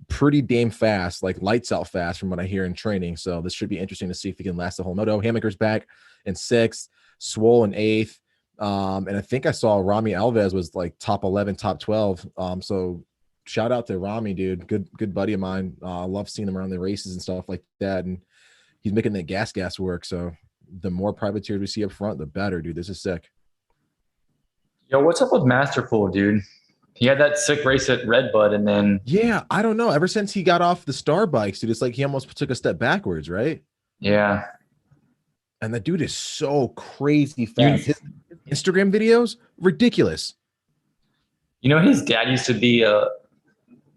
pretty damn fast, like lights out fast from what I hear in training. So this should be interesting to see if he can last the whole moto. Hammaker's back in 6th, Swole in 8th. And I think I saw Rami Alves was like top 11, top 12. So shout out to Rami, dude. Good buddy of mine. I love seeing him around the races and stuff like that. And he's making that gas work. So the more privateers we see up front, the better, dude. This is sick. Yo, what's up with Masterpool, dude? He had that sick race at Redbud, and then I don't know. Ever since he got off the Star bikes, dude, it's like he almost took a step backwards, right? Yeah. And the dude is so crazy fast. His Instagram videos, ridiculous. You know, his dad used to be an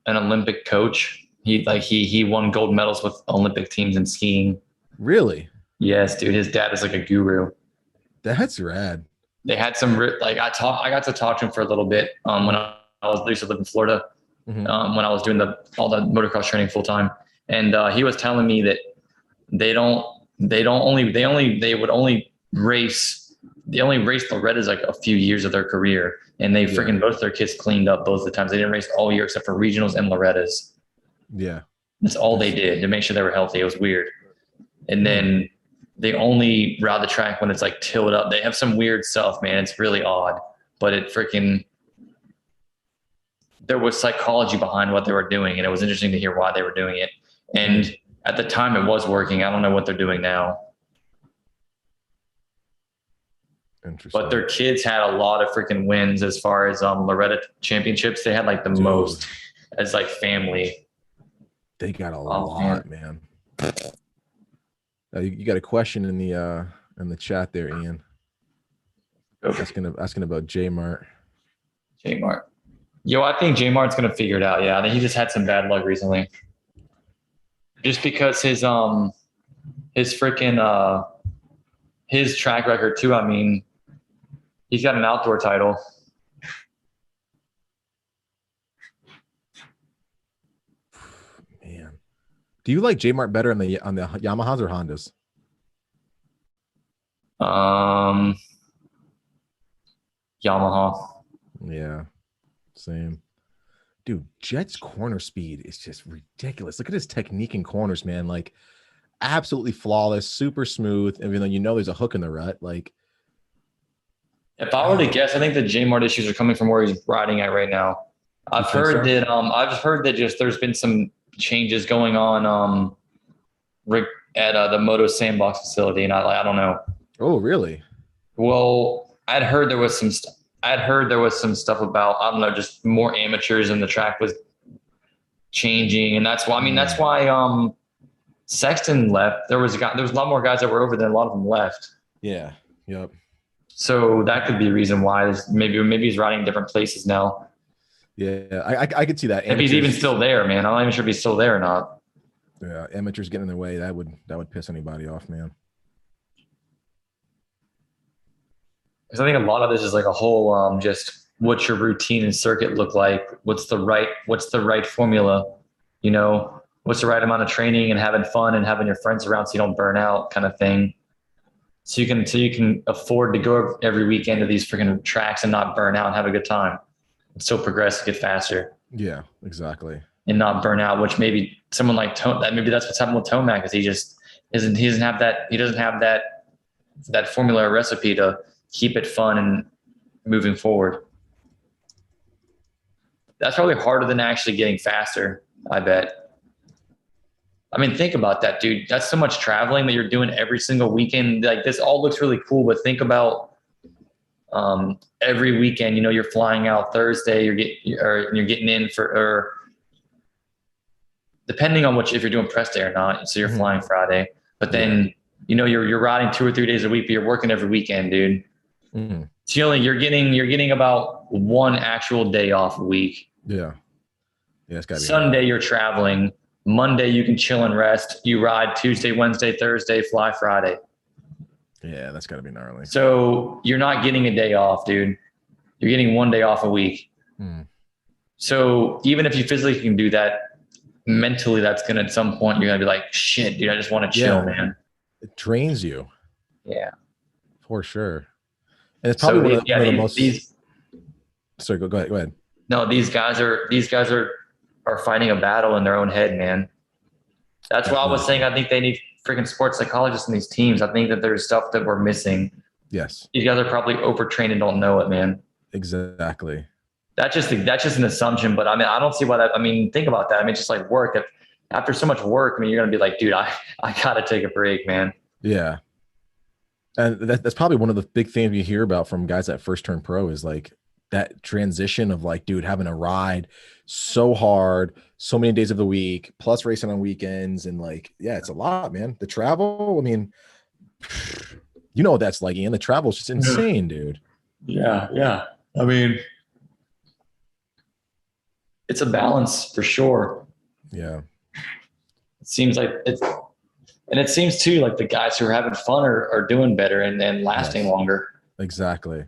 Olympic coach. He won gold medals with Olympic teams in skiing. Really? Yes, dude. His dad is like a guru. That's rad. They had some I got to talk to him for a little bit when I used to live in Florida, when I was doing all the motocross training full time, and he was telling me that they would only race Loretta's like a few years of their career, and they freaking both their kids cleaned up both the times. They didn't race all year except for regionals and Loretta's. Yeah, that's all they did to make sure they were healthy. It was weird, and then they only ride the track when it's like tilled up. They have some weird stuff, man. It's really odd, but there was psychology behind what they were doing, and it was interesting to hear why they were doing it. And at the time it was working. I don't know what they're doing now. Interesting. But their kids had a lot of freaking wins as far as Loretta championships. They had like the most as like family. They got a lot, man. You got a question in the chat there, Ian. Asking about J Mart. J Mart. Yo, I think J Mart's gonna figure it out. Yeah, I think he just had some bad luck recently. Just because his freaking his track record too. I mean, he's got an outdoor title. Do you like J Mart better on the Yamahas or Hondas? Yamaha. Yeah, same. Dude, Jet's corner speed is just ridiculous. Look at his technique in corners, man. Like absolutely flawless, super smooth. Even though you know there's a hook in the rut, like. If I were to guess, I think the J Mart issues are coming from where he's riding at right now. I've heard that just there's been some changes going on at the Moto sandbox facility, and I don't know. Oh, really? Well, I'd heard there was some stuff about, I don't know, just more amateurs and the track was changing, and that's why Sexton left. There was a lot more guys that were over there, a lot of them left. Yeah. Yep. So that could be a reason why. Maybe he's riding in different places now. Yeah, I could see that. If he's even still there, man. I'm not even sure if he's still there or not. Yeah, amateurs getting in the way, that would piss anybody off, man. Because I think a lot of this is like a whole just what's your routine and circuit look like? What's the right formula? You know, what's the right amount of training and having fun and having your friends around so you don't burn out, kind of thing. So you can afford to go every weekend to these freaking tracks and not burn out and have a good time. And still progress and get faster. Yeah, exactly. And not burn out, which maybe someone like maybe that's what's happened with Tomac, is he doesn't have that formula or recipe to keep it fun and moving forward. That's probably harder than actually getting faster, I bet. I mean, think about that, dude. That's so much traveling that you're doing every single weekend. Like, this all looks really cool, but think about every weekend. You know, you're flying out Thursday, you're getting in or depending on if you're doing press day or not. So you're flying Friday, but then you know you're riding 2 or 3 days a week, but you're working every weekend, dude. Mm-hmm. So you're getting about one actual day off a week. Yeah, it's gotta be Sunday you're traveling. Monday you can chill and rest. You ride Tuesday, Wednesday, Thursday, fly Friday. Yeah, that's got to be gnarly. So you're not getting a day off, dude. You're getting 1 day off a week. So even if you physically can do that, mentally that's going to, at some point, you're going to be like, shit, dude, I just want to chill, man. It drains you. Yeah. For sure. And it's probably one of the most... Sorry, go ahead. No, these guys are fighting a battle in their own head, man. That's why I was saying I think they need freaking sports psychologists in these teams. I think that there's stuff that we're missing. Yes. These guys are probably overtrained and don't know it, man. Exactly. That's just an assumption, but I mean, I don't see why that. I mean, think about that. I mean, just like work. After so much work, I mean, you're gonna be like, dude, I gotta take a break, man. Yeah. And that's probably one of the big things you hear about from guys that first turn pro is like that transition of like, dude, having to ride so hard, so many days of the week, plus racing on weekends. And like, yeah, it's a lot, man. The travel, I mean, you know what that's like, Ian. The travel is just insane, dude. Yeah. I mean, it's a balance for sure. Yeah. It seems like it seems too like the guys who are having fun are doing better and lasting longer. Exactly.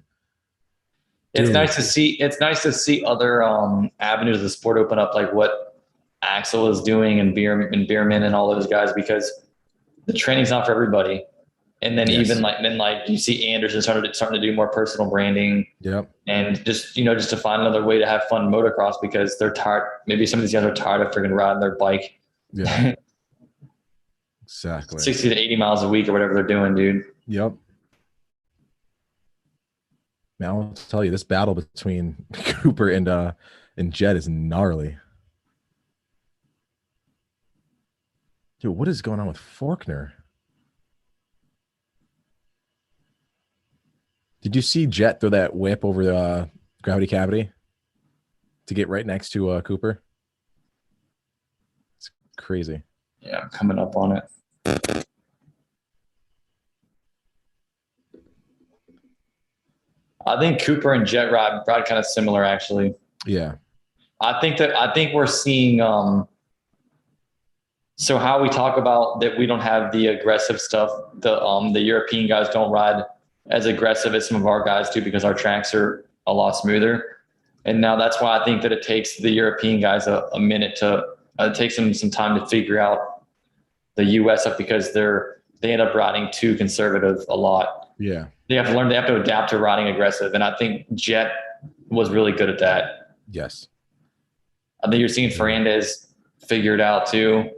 It's nice to see other avenues of the sport open up, like what Axel is doing and Bierman and all those guys, because the training's not for everybody. And then even like you see Anderson starting to do more personal branding. Yep. And just to find another way to have fun motocross because they're tired. Maybe some of these guys are tired of freaking riding their bike. Yeah. Exactly. 60 to 80 miles a week or whatever they're doing, dude. Yep. Man, I'll tell you, this battle between Cooper and Jet is gnarly. Dude, what is going on with Faulkner? Did you see Jet throw that whip over the gravity cavity to get right next to Cooper? It's crazy. Yeah, I'm coming up on it. I think Cooper and Jet ride kind of similar, actually. Yeah. I think we're seeing so how we talk about that we don't have the aggressive stuff. The European guys don't ride as aggressive as some of our guys do because our tracks are a lot smoother. And now that's why I think that it takes the European guys a minute to take some time to figure out the US up because they end up riding too conservative a lot. Yeah. They have to adapt to riding aggressive. And I think Jet was really good at that. Yes. I think you're seeing Ferrandis figure it out too.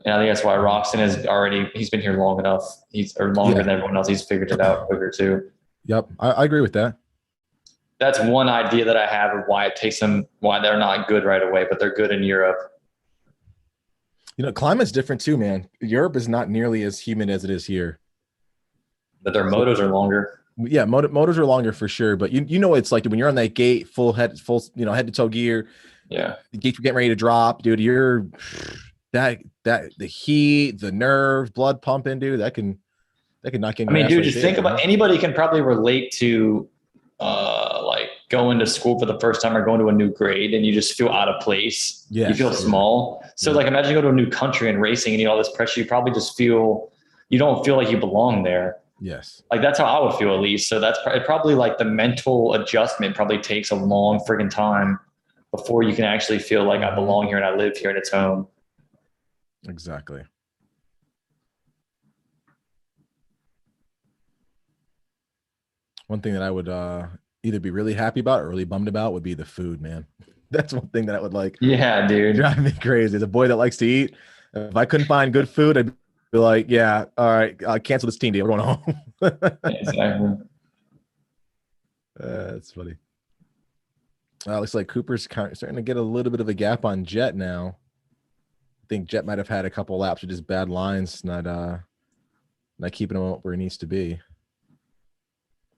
And I think that's why Roczen he's been here long enough. Longer than everyone else. He's figured it out quicker too. Yep. I agree with that. That's one idea that I have of why it takes them, why they're not good right away, but they're good in Europe. You know, climate's different too, man. Europe is not nearly as humid as it is here. But their motos are longer. Yeah, motors are longer for sure. But you know, it's like when you're on that gate, head to toe gear. Yeah, the gates are getting ready to drop, dude. You're the heat, the nerves, blood pumping, dude. That can knock in. I mean, dude, just think about anybody can probably relate to like going to school for the first time or going to a new grade and you just feel out of place. Yeah, you feel small. So like imagine you go to a new country and racing and you know all this pressure, you probably just you don't feel like you belong there. Yes. Like that's how I would feel at least. So that's probably like the mental adjustment probably takes a long friggin' time before you can actually feel like I belong here and I live here and it's home. Exactly. One thing that I would either be really happy about or really bummed about would be the food, man. That's one thing that I would like. Yeah, dude. Drive me crazy. As a boy that likes to eat, if I couldn't find good food, I'd be like, yeah, all right, cancel this team deal. We're going home. Exactly. That's funny. Looks like Cooper's starting to get a little bit of a gap on Jet now. I think Jet might have had a couple laps with just bad lines, not keeping him up where he needs to be.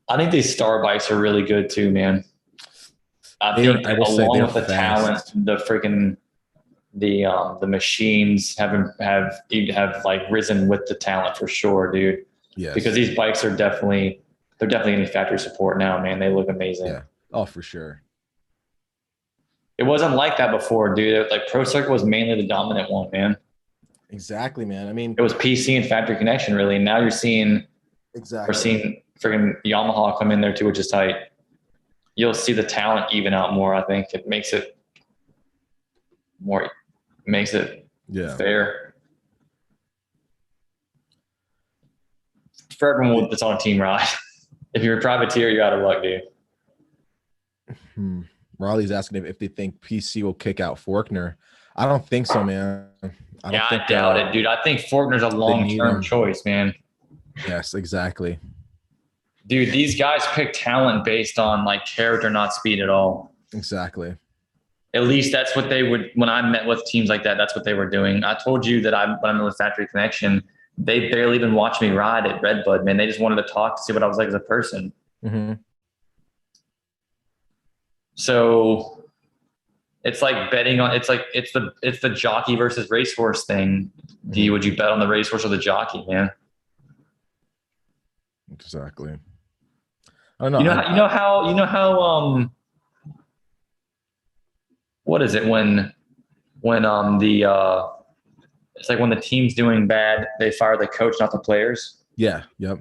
I think these star bikes are really good too, man. I think along with the talent, the freaking the machines have like risen with the talent for sure, dude. Yes. Because these bikes are definitely getting factory support now, man. They look amazing. Yeah. Oh, for sure. It wasn't like that before, dude. Like Pro Circuit was mainly the dominant one, man. Exactly, man. I mean, it was PC and Factory Connection, really. And now you're seeing, we're seeing freaking Yamaha come in there too, which is tight. You'll see the talent even out more. I think it makes it fair for everyone that's on a team ride. If you're a privateer, you're out of luck, dude. Raleigh's asking if they think PC will kick out Forkner. I don't think so, man. I doubt it, dude. I think Forkner's a long-term choice, man. Yes, exactly. Dude, these guys pick talent based on like character, not speed at all. Exactly. At least that's what they would, when I met with teams like that, that's what they were doing. I told you that when I met with Factory Connection, they barely even watched me ride at Redbud, man. They just wanted to talk to see what I was like as a person. Mm-hmm. So it's like betting on, it's the jockey versus racehorse thing. Would you bet on the racehorse or the jockey, man? Exactly. I don't know. You know how what is it when it's like when the team's doing bad, they fire the coach, not the players. Yeah. Yep.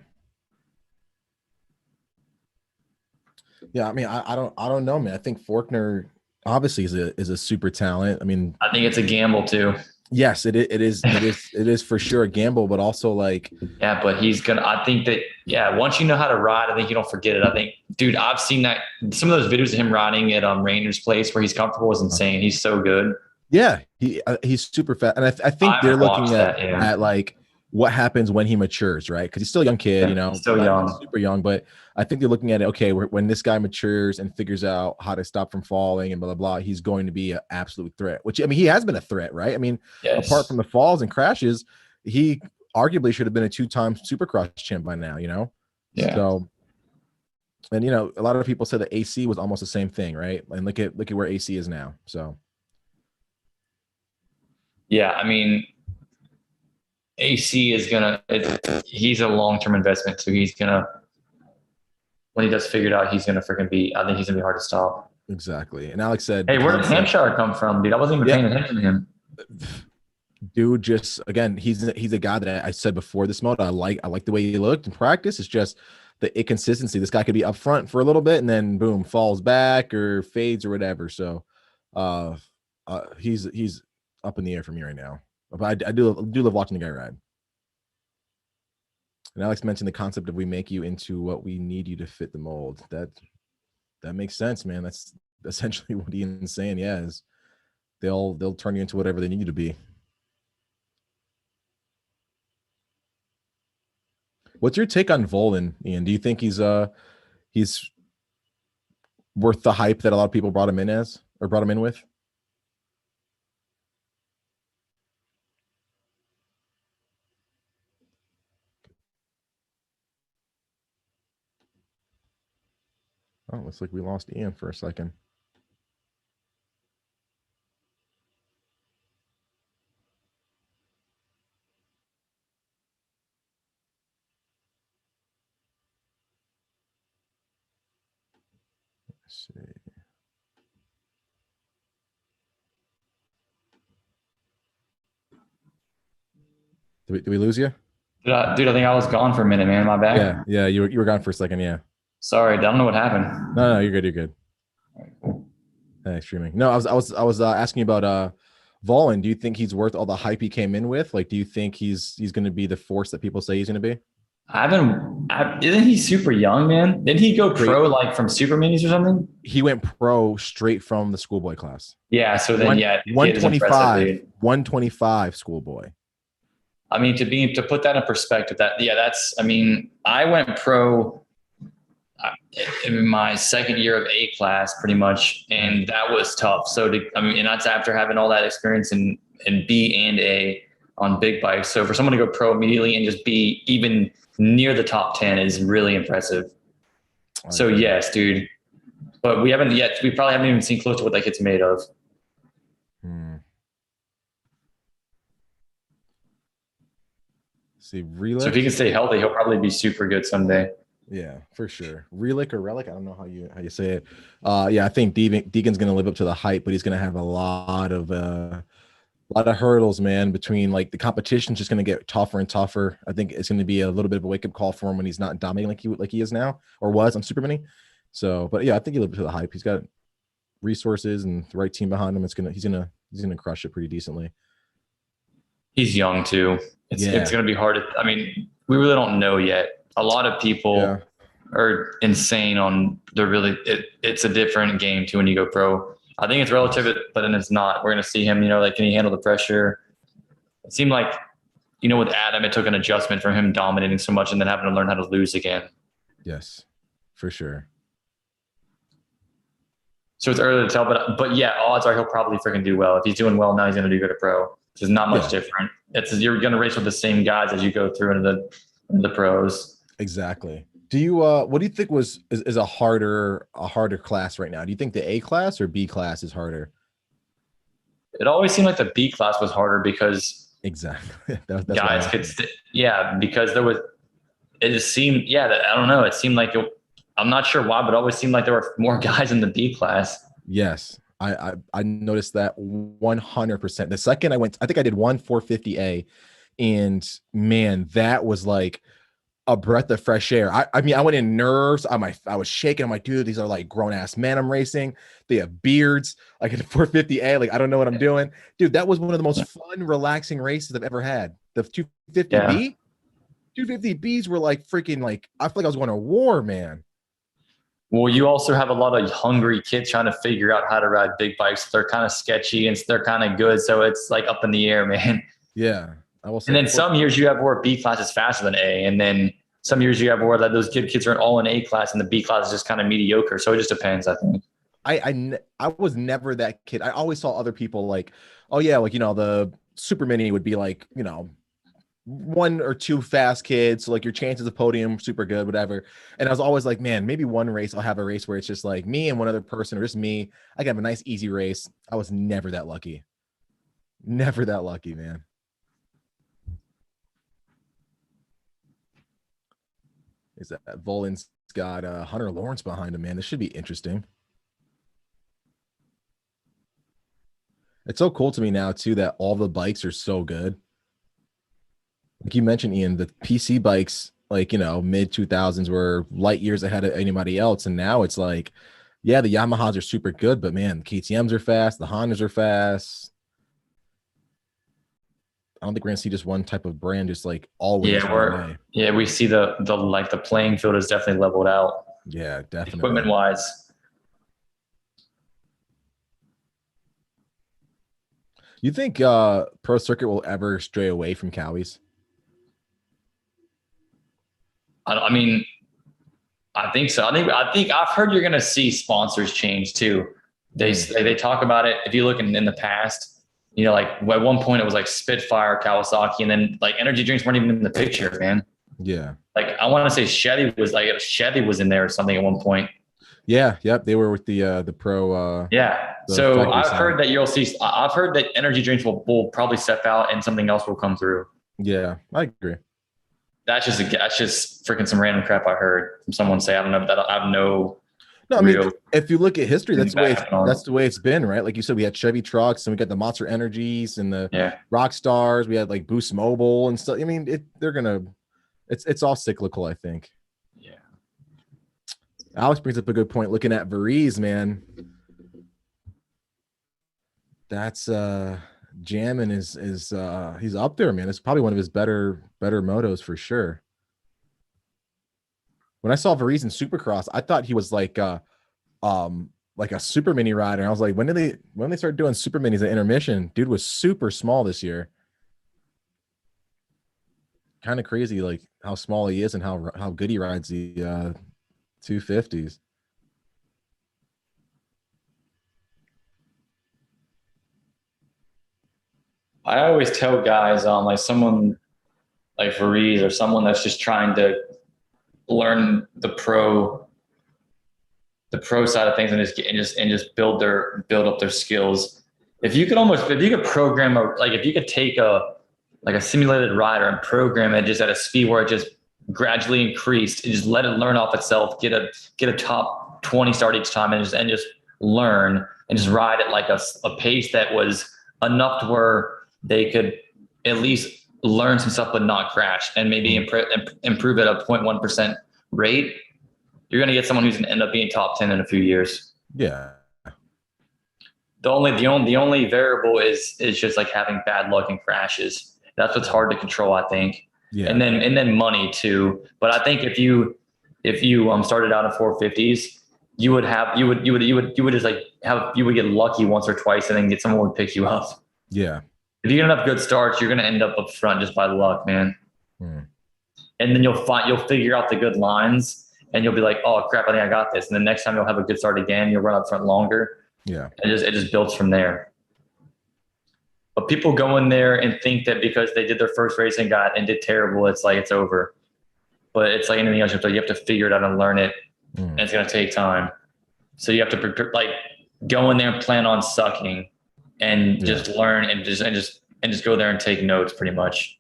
Yeah. I mean, I don't know, man. I think Forkner obviously is a super talent. I mean, I think it's a gamble too. Yes, it is for sure a gamble, but also like, yeah, but I think that, yeah, once you know how to ride, I think you don't forget it. I think, dude, I've seen that some of those videos of him riding at Rainer's place where he's comfortable is insane. He's so good. Yeah, he's super fast, and I think they're looking at like what happens when he matures, right? Because he's still a young kid, you know, still young, super young. But I think they're looking at it. Okay, when this guy matures and figures out how to stop from falling and blah blah blah, he's going to be an absolute threat. Which I mean, he has been a threat, right? I mean, apart from the falls and crashes, he arguably should have been a 2-time Supercross champ by now, you know. Yeah. So, and you know, a lot of people said that AC was almost the same thing, right? And look at where AC is now. So. Yeah, I mean, AC is he's a long-term investment too. He's gonna, when he does figure it out, he's gonna freaking I think he's gonna be hard to stop. Exactly. And Alex said, hey, where did Hampshire come from, dude? I wasn't even paying attention to him. Dude, just again, he's a guy that I said before this moto. I like the way he looked in practice. It's just the inconsistency. This guy could be up front for a little bit and then boom, falls back or fades or whatever. So he's up in the air for me right now. But I do love watching the guy ride. And Alex mentioned the concept of we make you into what we need you to fit the mold. That makes sense, man. That's essentially what Ian's saying. Yeah, is they'll turn you into whatever they need you to be. What's your take on Volan, Ian? Do you think he's worth the hype that a lot of people brought him in as, or brought him in with? Oh, looks like we lost Ian for a second. Let's see. Did we lose you? Dude, I think I was gone for a minute, man. My bad. Yeah, you were gone for a second. Yeah. Sorry, I don't know what happened. No, you're good. You're good. All right, cool. Thanks, streaming. No, I was asking about Volan. Do you think he's worth all the hype he came in with? Like, do you think he's going to be the force that people say he's going to be? Isn't he super young, man? Didn't he go pro like from super minis or something? He went pro straight from the schoolboy class. Yeah. So then, 125 schoolboy. I mean, to put that in perspective, I mean, I went pro in my second year of A class pretty much. And that was tough. So and that's after having all that experience in B and A on big bikes. So for someone to go pro immediately and just be even near the top 10 is really impressive. So yes, dude, but we probably haven't even seen close to what that kid's made of. See, Relic. So if he can stay healthy, he'll probably be super good someday. Yeah, for sure. Relic or Relic, I don't know how you say it. Yeah, I think Deegan's gonna live up to the hype, but he's gonna have a lot of hurdles, man. Between like the competition's just gonna get tougher and tougher. I think it's gonna be a little bit of a wake up call for him when he's not dominating like he is now or was on Super Mini. So, but yeah, I think he lived up to the hype. He's got resources and the right team behind him. He's gonna crush it pretty decently. He's young too. It's gonna be hard. I mean, we really don't know yet. A lot of people are insane on it's a different game too when you go pro. I think it's relative, but then it's not. We're going to see him, like, can he handle the pressure? It seemed like, with Adam, it took an adjustment from him dominating so much and then having to learn how to lose again. Yes, for sure. So it's early to tell, but yeah, odds are he'll probably freaking do well. If he's doing well now, he's going to do good at pro, which is not much different. You're going to race with the same guys as you go through into the pros. Exactly. Do you what do you think is a harder class right now? Do you think the A class or B class is harder? It always seemed like the B class was harder because exactly that's guys could because it just seemed I don't know, it seemed like I'm not sure why, but it always seemed like there were more guys in the B class. Yes, I noticed that 100%. The second I think I did 450A, and man, that was like a breath of fresh air. I mean, I went in nerves. I was shaking. I'm like, dude, these are like grown ass men I'm racing. They have beards. Like at 450A, like I don't know what I'm doing. Dude, that was one of the most fun, relaxing races I've ever had. The 250B, 250Bs were like freaking like, I feel like I was going to war, man. Well, you also have a lot of hungry kids trying to figure out how to ride big bikes. They're kind of sketchy and they're kind of good. So it's like up in the air, man. Yeah. And then some years you have where B class is faster than A, and then some years you have where those good kids are all in A class and the B class is just kind of mediocre. So it just depends, I think. I was never that kid. I always saw other people like, oh yeah, like the Super Mini would be like, one or two fast kids, so like your chances of podium super good, whatever. And I was always like, man, maybe one race I'll have a race where it's just like me and one other person, or just me. I can have a nice easy race. I was never that lucky. Never that lucky, man. Is that Volan's got Hunter Lawrence behind him, man? This should be interesting. It's so cool to me now too that all the bikes are so good. Like you mentioned, Ian, the PC bikes, like mid 2000s were light years ahead of anybody else, and now it's like, yeah, the Yamahas are super good, but man, the KTM's are fast, the Hondas are fast. I don't think we're gonna see just one type of brand just like always right away. We see the like the playing field is definitely leveled out. Yeah, definitely. Equipment wise. You think Pro Circuit will ever stray away from Cowies? I mean, I think so. I think I've heard you're going to see sponsors change too. They talk about it. If you look in the past, you know, like at one point it was like Spitfire, Kawasaki, and then like energy drinks weren't even in the picture, man. Yeah. Like I want to say Chevy was in there or something at one point. Yeah. Yep. They were with the Pro. Yeah. So I've heard that you'll see. I've heard that energy drinks will probably step out and something else will come through. Yeah, I agree. That's just freaking some random crap I heard from someone say. I don't know that I have no. No, I mean, if you look at history, that's the way it's been, right? Like you said, we had Chevy trucks, and we got the Monster Energies and the Rock Stars. We had like Boost Mobile and stuff. I mean, it's all cyclical, I think. Yeah. Alex brings up a good point. Looking at Varese, man, that's jamming is he's up there, man. It's probably one of his better motos for sure. When I saw Varese in Supercross, I thought he was like a super mini rider. And I was like, when they start doing super minis at intermission? Dude was super small this year. Kind of crazy, like how small he is and how good he rides the 250s. I always tell guys, like someone like Varese or someone that's just trying to learn the pro side of things and just build up their skills. If you could program if you could take a simulated rider and program it just at a speed where it just gradually increased and just let it learn off itself, get a top 20 start each time and just learn and just ride at like a pace that was enough to where they could at least learn some stuff but not crash and maybe improve at a 0.1% rate, you're going to get someone who's going to end up being top 10 in a few years. Yeah. The only variable is just like having bad luck and crashes. That's what's hard to control, I think. Yeah. And then money too. But I think if you started out in 450s, you would get lucky once or twice and then get someone would pick you up. Yeah. If you get enough good starts, you're going to end up front just by luck, man. And then you'll figure out the good lines and you'll be like, oh crap, I think I got this. And the next time you'll have a good start again, you'll run up front longer. Yeah. And it just builds from there. But people go in there and think that because they did their first race and did terrible, it's like it's over. But it's like anything else, you have to figure it out and learn it. And it's going to take time. So you have to go in there and plan on sucking and just learn and just go there and take notes pretty much.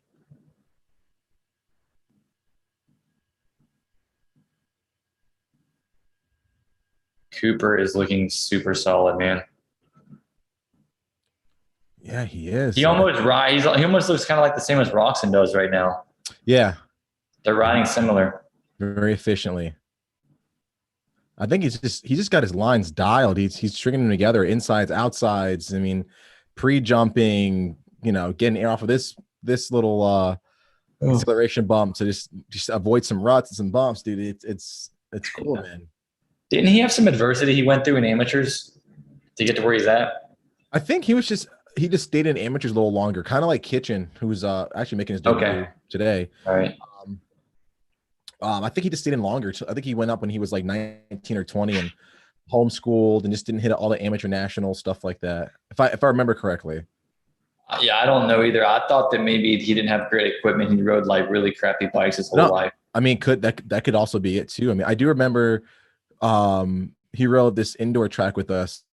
Cooper is looking super solid, man. Yeah, he is. He almost looks kind of like the same as Roxon does right now. Yeah. They're riding similar. Very efficiently. I think he's just got his lines dialed. He's stringing them together, insides, outsides. I mean, pre-jumping, getting air off of this little acceleration bump to just avoid some ruts and some bumps, dude. It's cool, man. Didn't he have some adversity he went through in amateurs to get to where he's at? I think he just stayed in amateurs a little longer, kind of like Kitchen, who's actually making his debut today. All right. I think he just stayed in longer. I think he went up when he was like 19 or 20 and homeschooled and just didn't hit all the amateur national stuff like that. If I remember correctly. Yeah, I don't know either. I thought that maybe he didn't have great equipment. He rode like really crappy bikes his whole life. I mean, that could also be it too. I mean, I do remember he rode this indoor track with us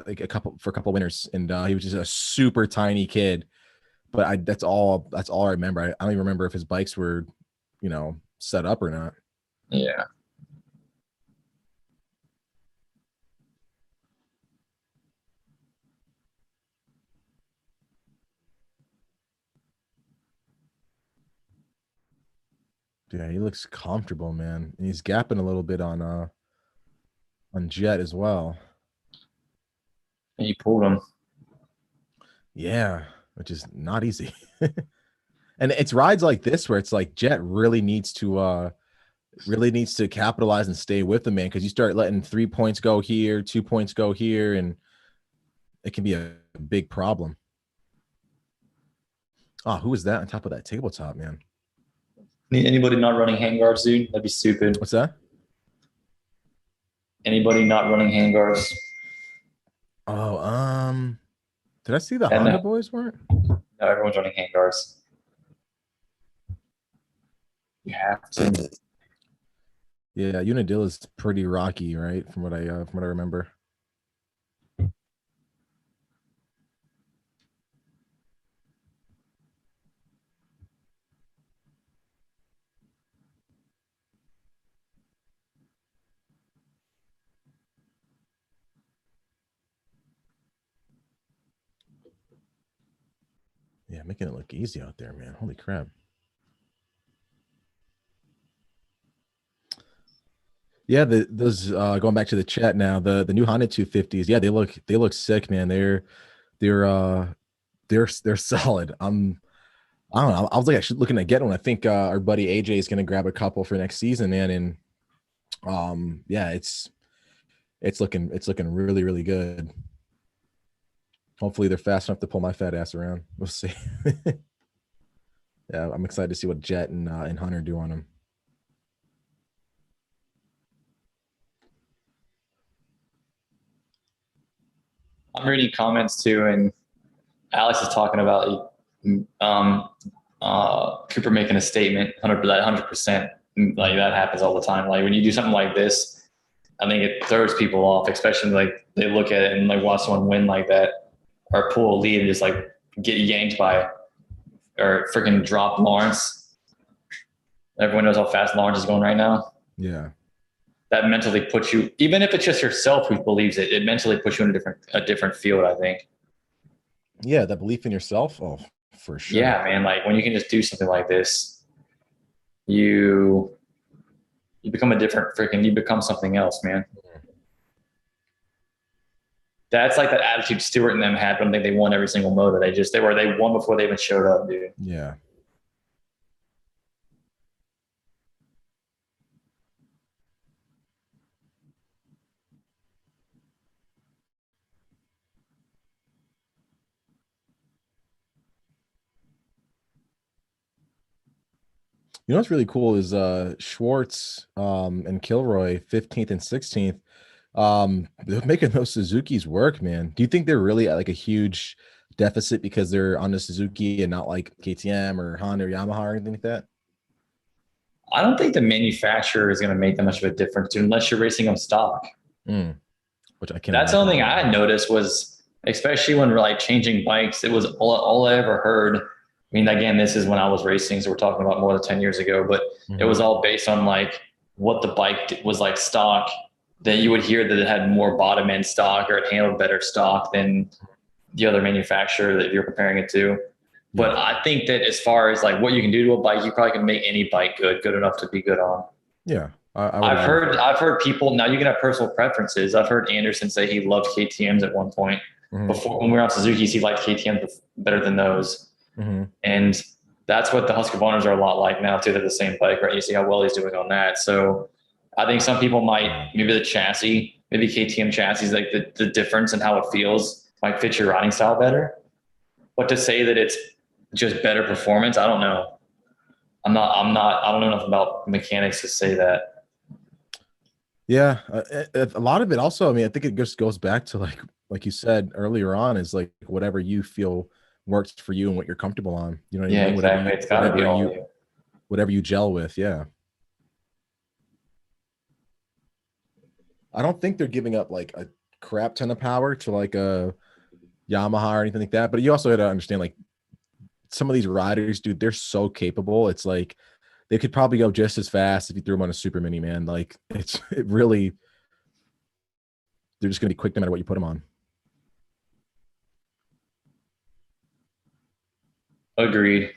like a couple winters, and he was just a super tiny kid. But that's all I remember. I don't even remember if his bikes were, set up or not. Yeah. Yeah, he looks comfortable, man. And he's gapping a little bit on Jet as well. And you pulled him. Yeah, which is not easy. And it's rides like this where it's like Jet really needs to capitalize and stay with the man, because you start letting 3 points go here, 2 points go here, and it can be a big problem. Oh, who is that on top of that tabletop, man? Anybody not running handguards, dude? That'd be stupid. What's that? Anybody not running handguards? Oh, did I see the Honda boys weren't? No, everyone's running handguards. You have to. Yeah, Unadilla is pretty rocky, right? From what I remember. Yeah, making it look easy out there, man. Holy crap. Yeah, those going back to the chat now, the new Honda 250s. Yeah, they look sick, man. They're solid. I don't know. I was like actually looking at getting one. I think our buddy AJ is gonna grab a couple for next season, man. And yeah, it's looking really, really good. Hopefully they're fast enough to pull my fat ass around. We'll see. Yeah, I'm excited to see what Jet and Hunter do on them. I'm reading comments too, and Alex is talking about Cooper making a statement, 100%. Like that happens all the time. Like when you do something like this, I think it throws people off, especially like they look at it and like watch someone win like that or pull a lead and just like get yanked by or freaking drop Lawrence. Everyone knows how fast Lawrence is going right now. Yeah. That mentally puts you, even if it's just yourself who believes it, it mentally puts you in a different field, I think. Yeah, that belief in yourself. Oh, for sure. Yeah, man. Like when you can just do something like this, you become you become something else, man. That's like that attitude Stewart and them had when they won every single moto. They won before they even showed up, dude. Yeah. You know what's really cool is Schwartz and Kilroy 15th and 16th. They're making those Suzukis work, man. Do you think they're really at like a huge deficit because they're on the Suzuki and not like KTM or Honda or Yamaha or anything like that? I don't think the manufacturer is going to make that much of a difference, dude, unless you're racing them stock. Which I can't. That's the only thing I noticed was, especially when we're like changing bikes, it was all I ever heard. I mean, again, this is when I was racing, so we're talking about more than 10 years ago, but it was all based on like what the bike was like stock. That you would hear that it had more bottom end stock or it handled better stock than the other manufacturer that you're comparing it to. But I think that as far as like what you can do to a bike, you probably can make any bike good enough to be good on. Yeah. I've heard people, now you can have personal preferences. I've heard Anderson say he loved KTMs at one point. Before, when we were on Suzuki's, he liked KTMs better than those. And that's what the Husqvarnas are a lot like now too. They're the same bike, right? You see how well he's doing on that. So I think some people might, maybe the chassis, maybe KTM chassis, like the difference in how it feels might fit your riding style better. But to say that it's just better performance, I don't know. I don't know enough about mechanics to say that. Yeah. A lot of it also, I mean, I think it just goes back to like you said earlier on, is like whatever you feel works for you and what you're comfortable on. You know what I mean? Exactly. It's gotta be all you. Whatever you gel with. Yeah. I don't think they're giving up like a crap ton of power to like a Yamaha or anything like that. But you also got to understand, like, some of these riders, dude, they're so capable. It's like they could probably go just as fast if you threw them on a super mini, man. Like it really, they're just gonna be quick no matter what you put them on. Agreed.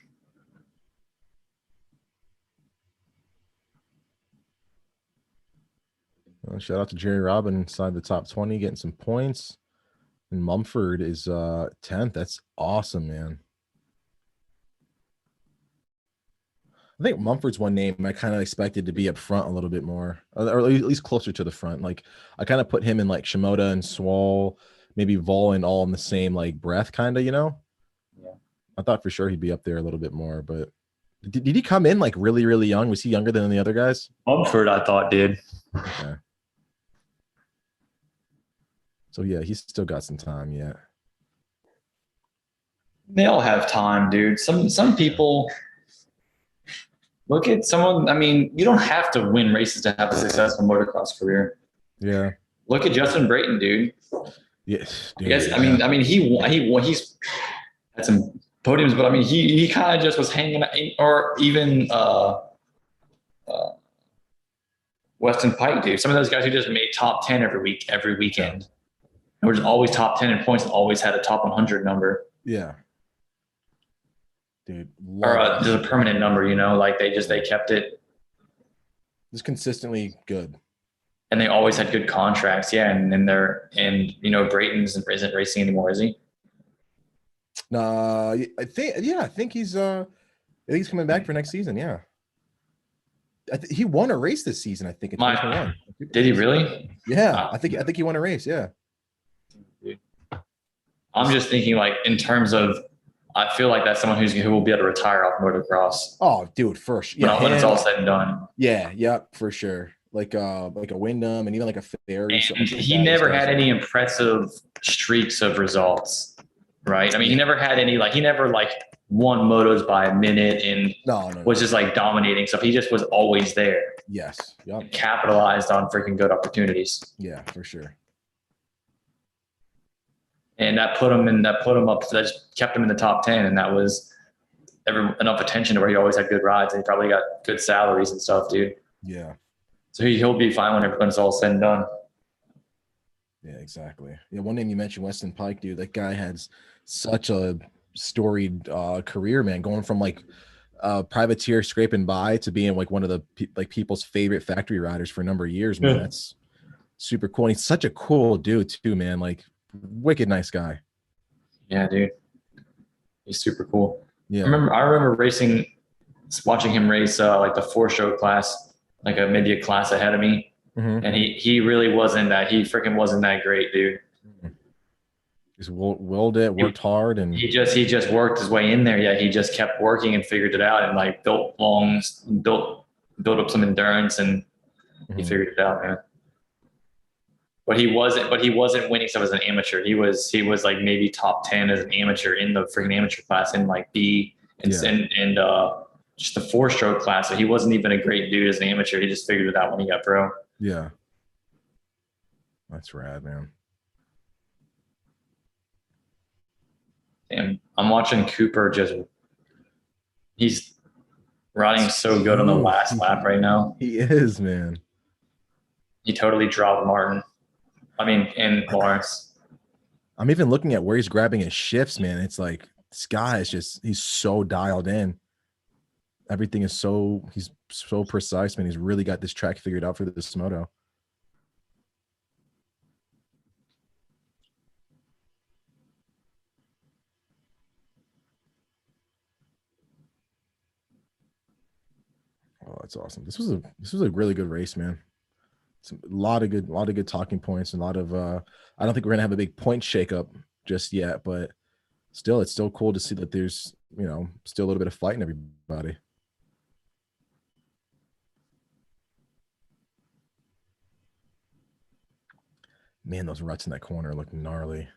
Shout out to Jerry Robin inside the top 20, getting some points. And Mumford is 10th. That's awesome, man. I think Mumford's one name I kind of expected to be up front a little bit more, or at least closer to the front. Like I kind of put him in like Shimoda and Swall, maybe Volin all in the same like breath, kind of, you know? Yeah. I thought for sure he'd be up there a little bit more, but did he come in like really, really young? Was he younger than the other guys? Mumford, I thought, did. Okay. So yeah, he's still got some time yet. They all have time, dude. Some people look at someone. I mean, you don't have to win races to have a successful motocross career. Yeah. Look at Justin Brayton, dude. Yes. I guess. Yeah. I mean, he's had some podiums, but I mean, he kind of just was hanging out, or even Weston Pike, dude. Some of those guys who just made top 10 every weekend. And we're just always top 10 in points and always had a top 100 number. Yeah. Dude. Or just a permanent number, you know, like they kept it. Just consistently good. And they always had good contracts. Yeah. And you know, Brayton's isn't racing anymore, is he? I think he's coming back for next season. Yeah. He won a race this season, I think. In 2021. Did he really? Yeah. Wow. I think he won a race. Yeah. Dude. I'm just thinking, like, in terms of, I feel like that's someone who will be able to retire off motocross. Oh, dude, first. Yeah. When it's all said and done. Yeah, for sure. Like a Wyndham and even like a Ferry. He never had any impressive streaks of results, right? I mean, he never had any, like, he never like won motos by a minute and was just like dominating stuff. He just was always there. Yes. Yep. Capitalized on freaking good opportunities. Yeah, for sure. And that put him up. That just kept him in the top 10. And that was enough attention to where he always had good rides and he probably got good salaries and stuff, dude. Yeah. So he'll be fine when it's all said and done. Yeah, exactly. Yeah, one name you mentioned, Weston Pike, dude. That guy has such a storied career, man. Going from like privateer scraping by to being like one of the people's favorite factory riders for a number of years, man. Yeah. That's super cool. And he's such a cool dude too, man. Like wicked nice guy. Yeah, dude. He's super cool. Yeah. I remember watching him race like the 4-stroke class, like maybe a class ahead of me. Mm-hmm. And he really wasn't that. He freaking wasn't that great, dude. Just willed it, worked hard, and he just worked his way in there. Yeah, he just kept working and figured it out, and like built up some endurance, and he figured it out, man. But he wasn't winning stuff as an amateur. He was like maybe top 10 as an amateur in the freaking amateur class in like B and just the 4-stroke class. So he wasn't even a great dude as an amateur. He just figured it out when he got pro. Yeah. That's rad, man. And I'm watching Cooper he's riding so good on the last lap right now. He is, man. He totally dropped Martin. And Lawrence. I'm even looking at where he's grabbing his shifts, man. It's like this guy is he's so dialed in. Everything is he's so precise, man. He's really got this track figured out for this moto. Oh, that's awesome. This was a really good race, man. It's a lot of good talking points and a lot of I don't think we're gonna have a big point shakeup just yet, but still, it's still cool to see that there's, you know, still a little bit of fight in everybody. Man, those ruts in that corner look gnarly.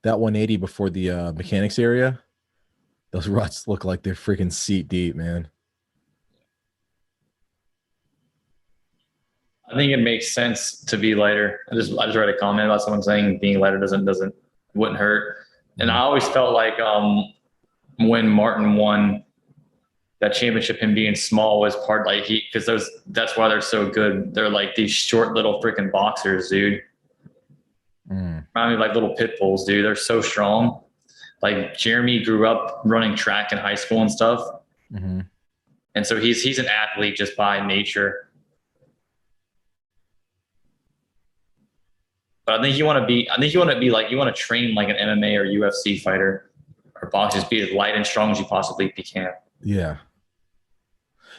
That 180 before the mechanics area, those ruts look like they're freaking seat deep, man. I think it makes sense to be lighter. I just read a comment about someone saying being lighter wouldn't hurt. And I always felt like when Martin won that championship, him being small was part like because that's why they're so good. They're like these short little freaking boxers, dude. Remind me of like little pit bulls, dude. They're so strong. Like Jeremy grew up running track in high school and stuff. Mm-hmm. And so he's an athlete just by nature. But I think you want to train like an MMA or UFC fighter or boxers, be as light and strong as you possibly can. Yeah.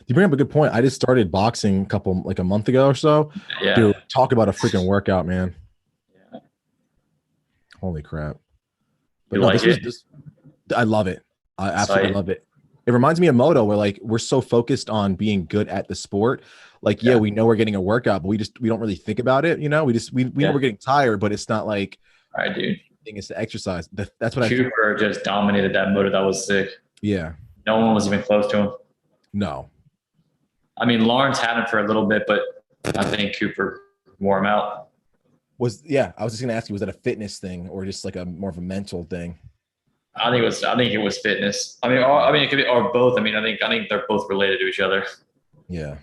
You bring up a good point. I just started boxing like a month ago or so. Yeah. Dude, talk about a freaking workout, man. Yeah. Holy crap. But You no, like it? I love it. I absolutely Site. love it. It reminds me of Moto, where like we're so focused on being good at the sport. Like, yeah, Yeah. we know we're getting a workout, but we don't really think about it. You know, we know Yeah. we're getting tired, but it's not like All right, dude. thing is to exercise. That's what I feel. Cooper just dominated that motor. That was sick. Yeah. No one was even close to him. No. I mean, Lawrence had him for a little bit, but I think Cooper wore him out. I was just gonna ask you, was that a fitness thing or just like a more of a mental thing? I think it was fitness. I mean, it could be or both. I mean, I think they're both related to each other. Yeah.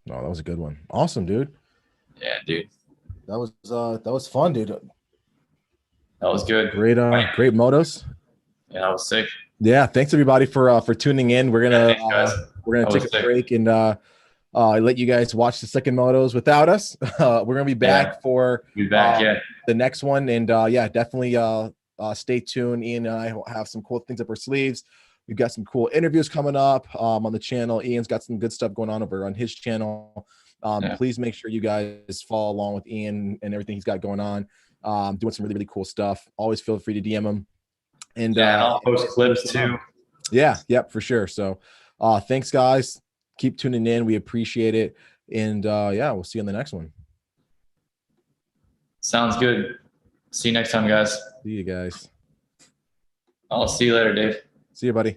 No, that was a good one. Awesome, dude. Yeah, dude. That was fun, dude. That was good. Great great motos. Yeah, that was sick. Yeah, thanks everybody for tuning in. We're gonna take a break and let you guys watch the second motos without us. We're gonna be back for the next one, and yeah, definitely stay tuned. Ian and I will have some cool things up our sleeves. We've got some cool interviews coming up on the channel. Ian's got some good stuff going on over on his channel. Please make sure you guys follow along with Ian and everything he's got going on. Doing some really, really cool stuff. Always feel free to DM him. And I'll post clips too. Yeah, yep, for sure. So thanks, guys. Keep tuning in. We appreciate it. And yeah, we'll see you on the next one. Sounds good. See you next time, guys. See you guys. I'll see you later, Dave. See you, buddy.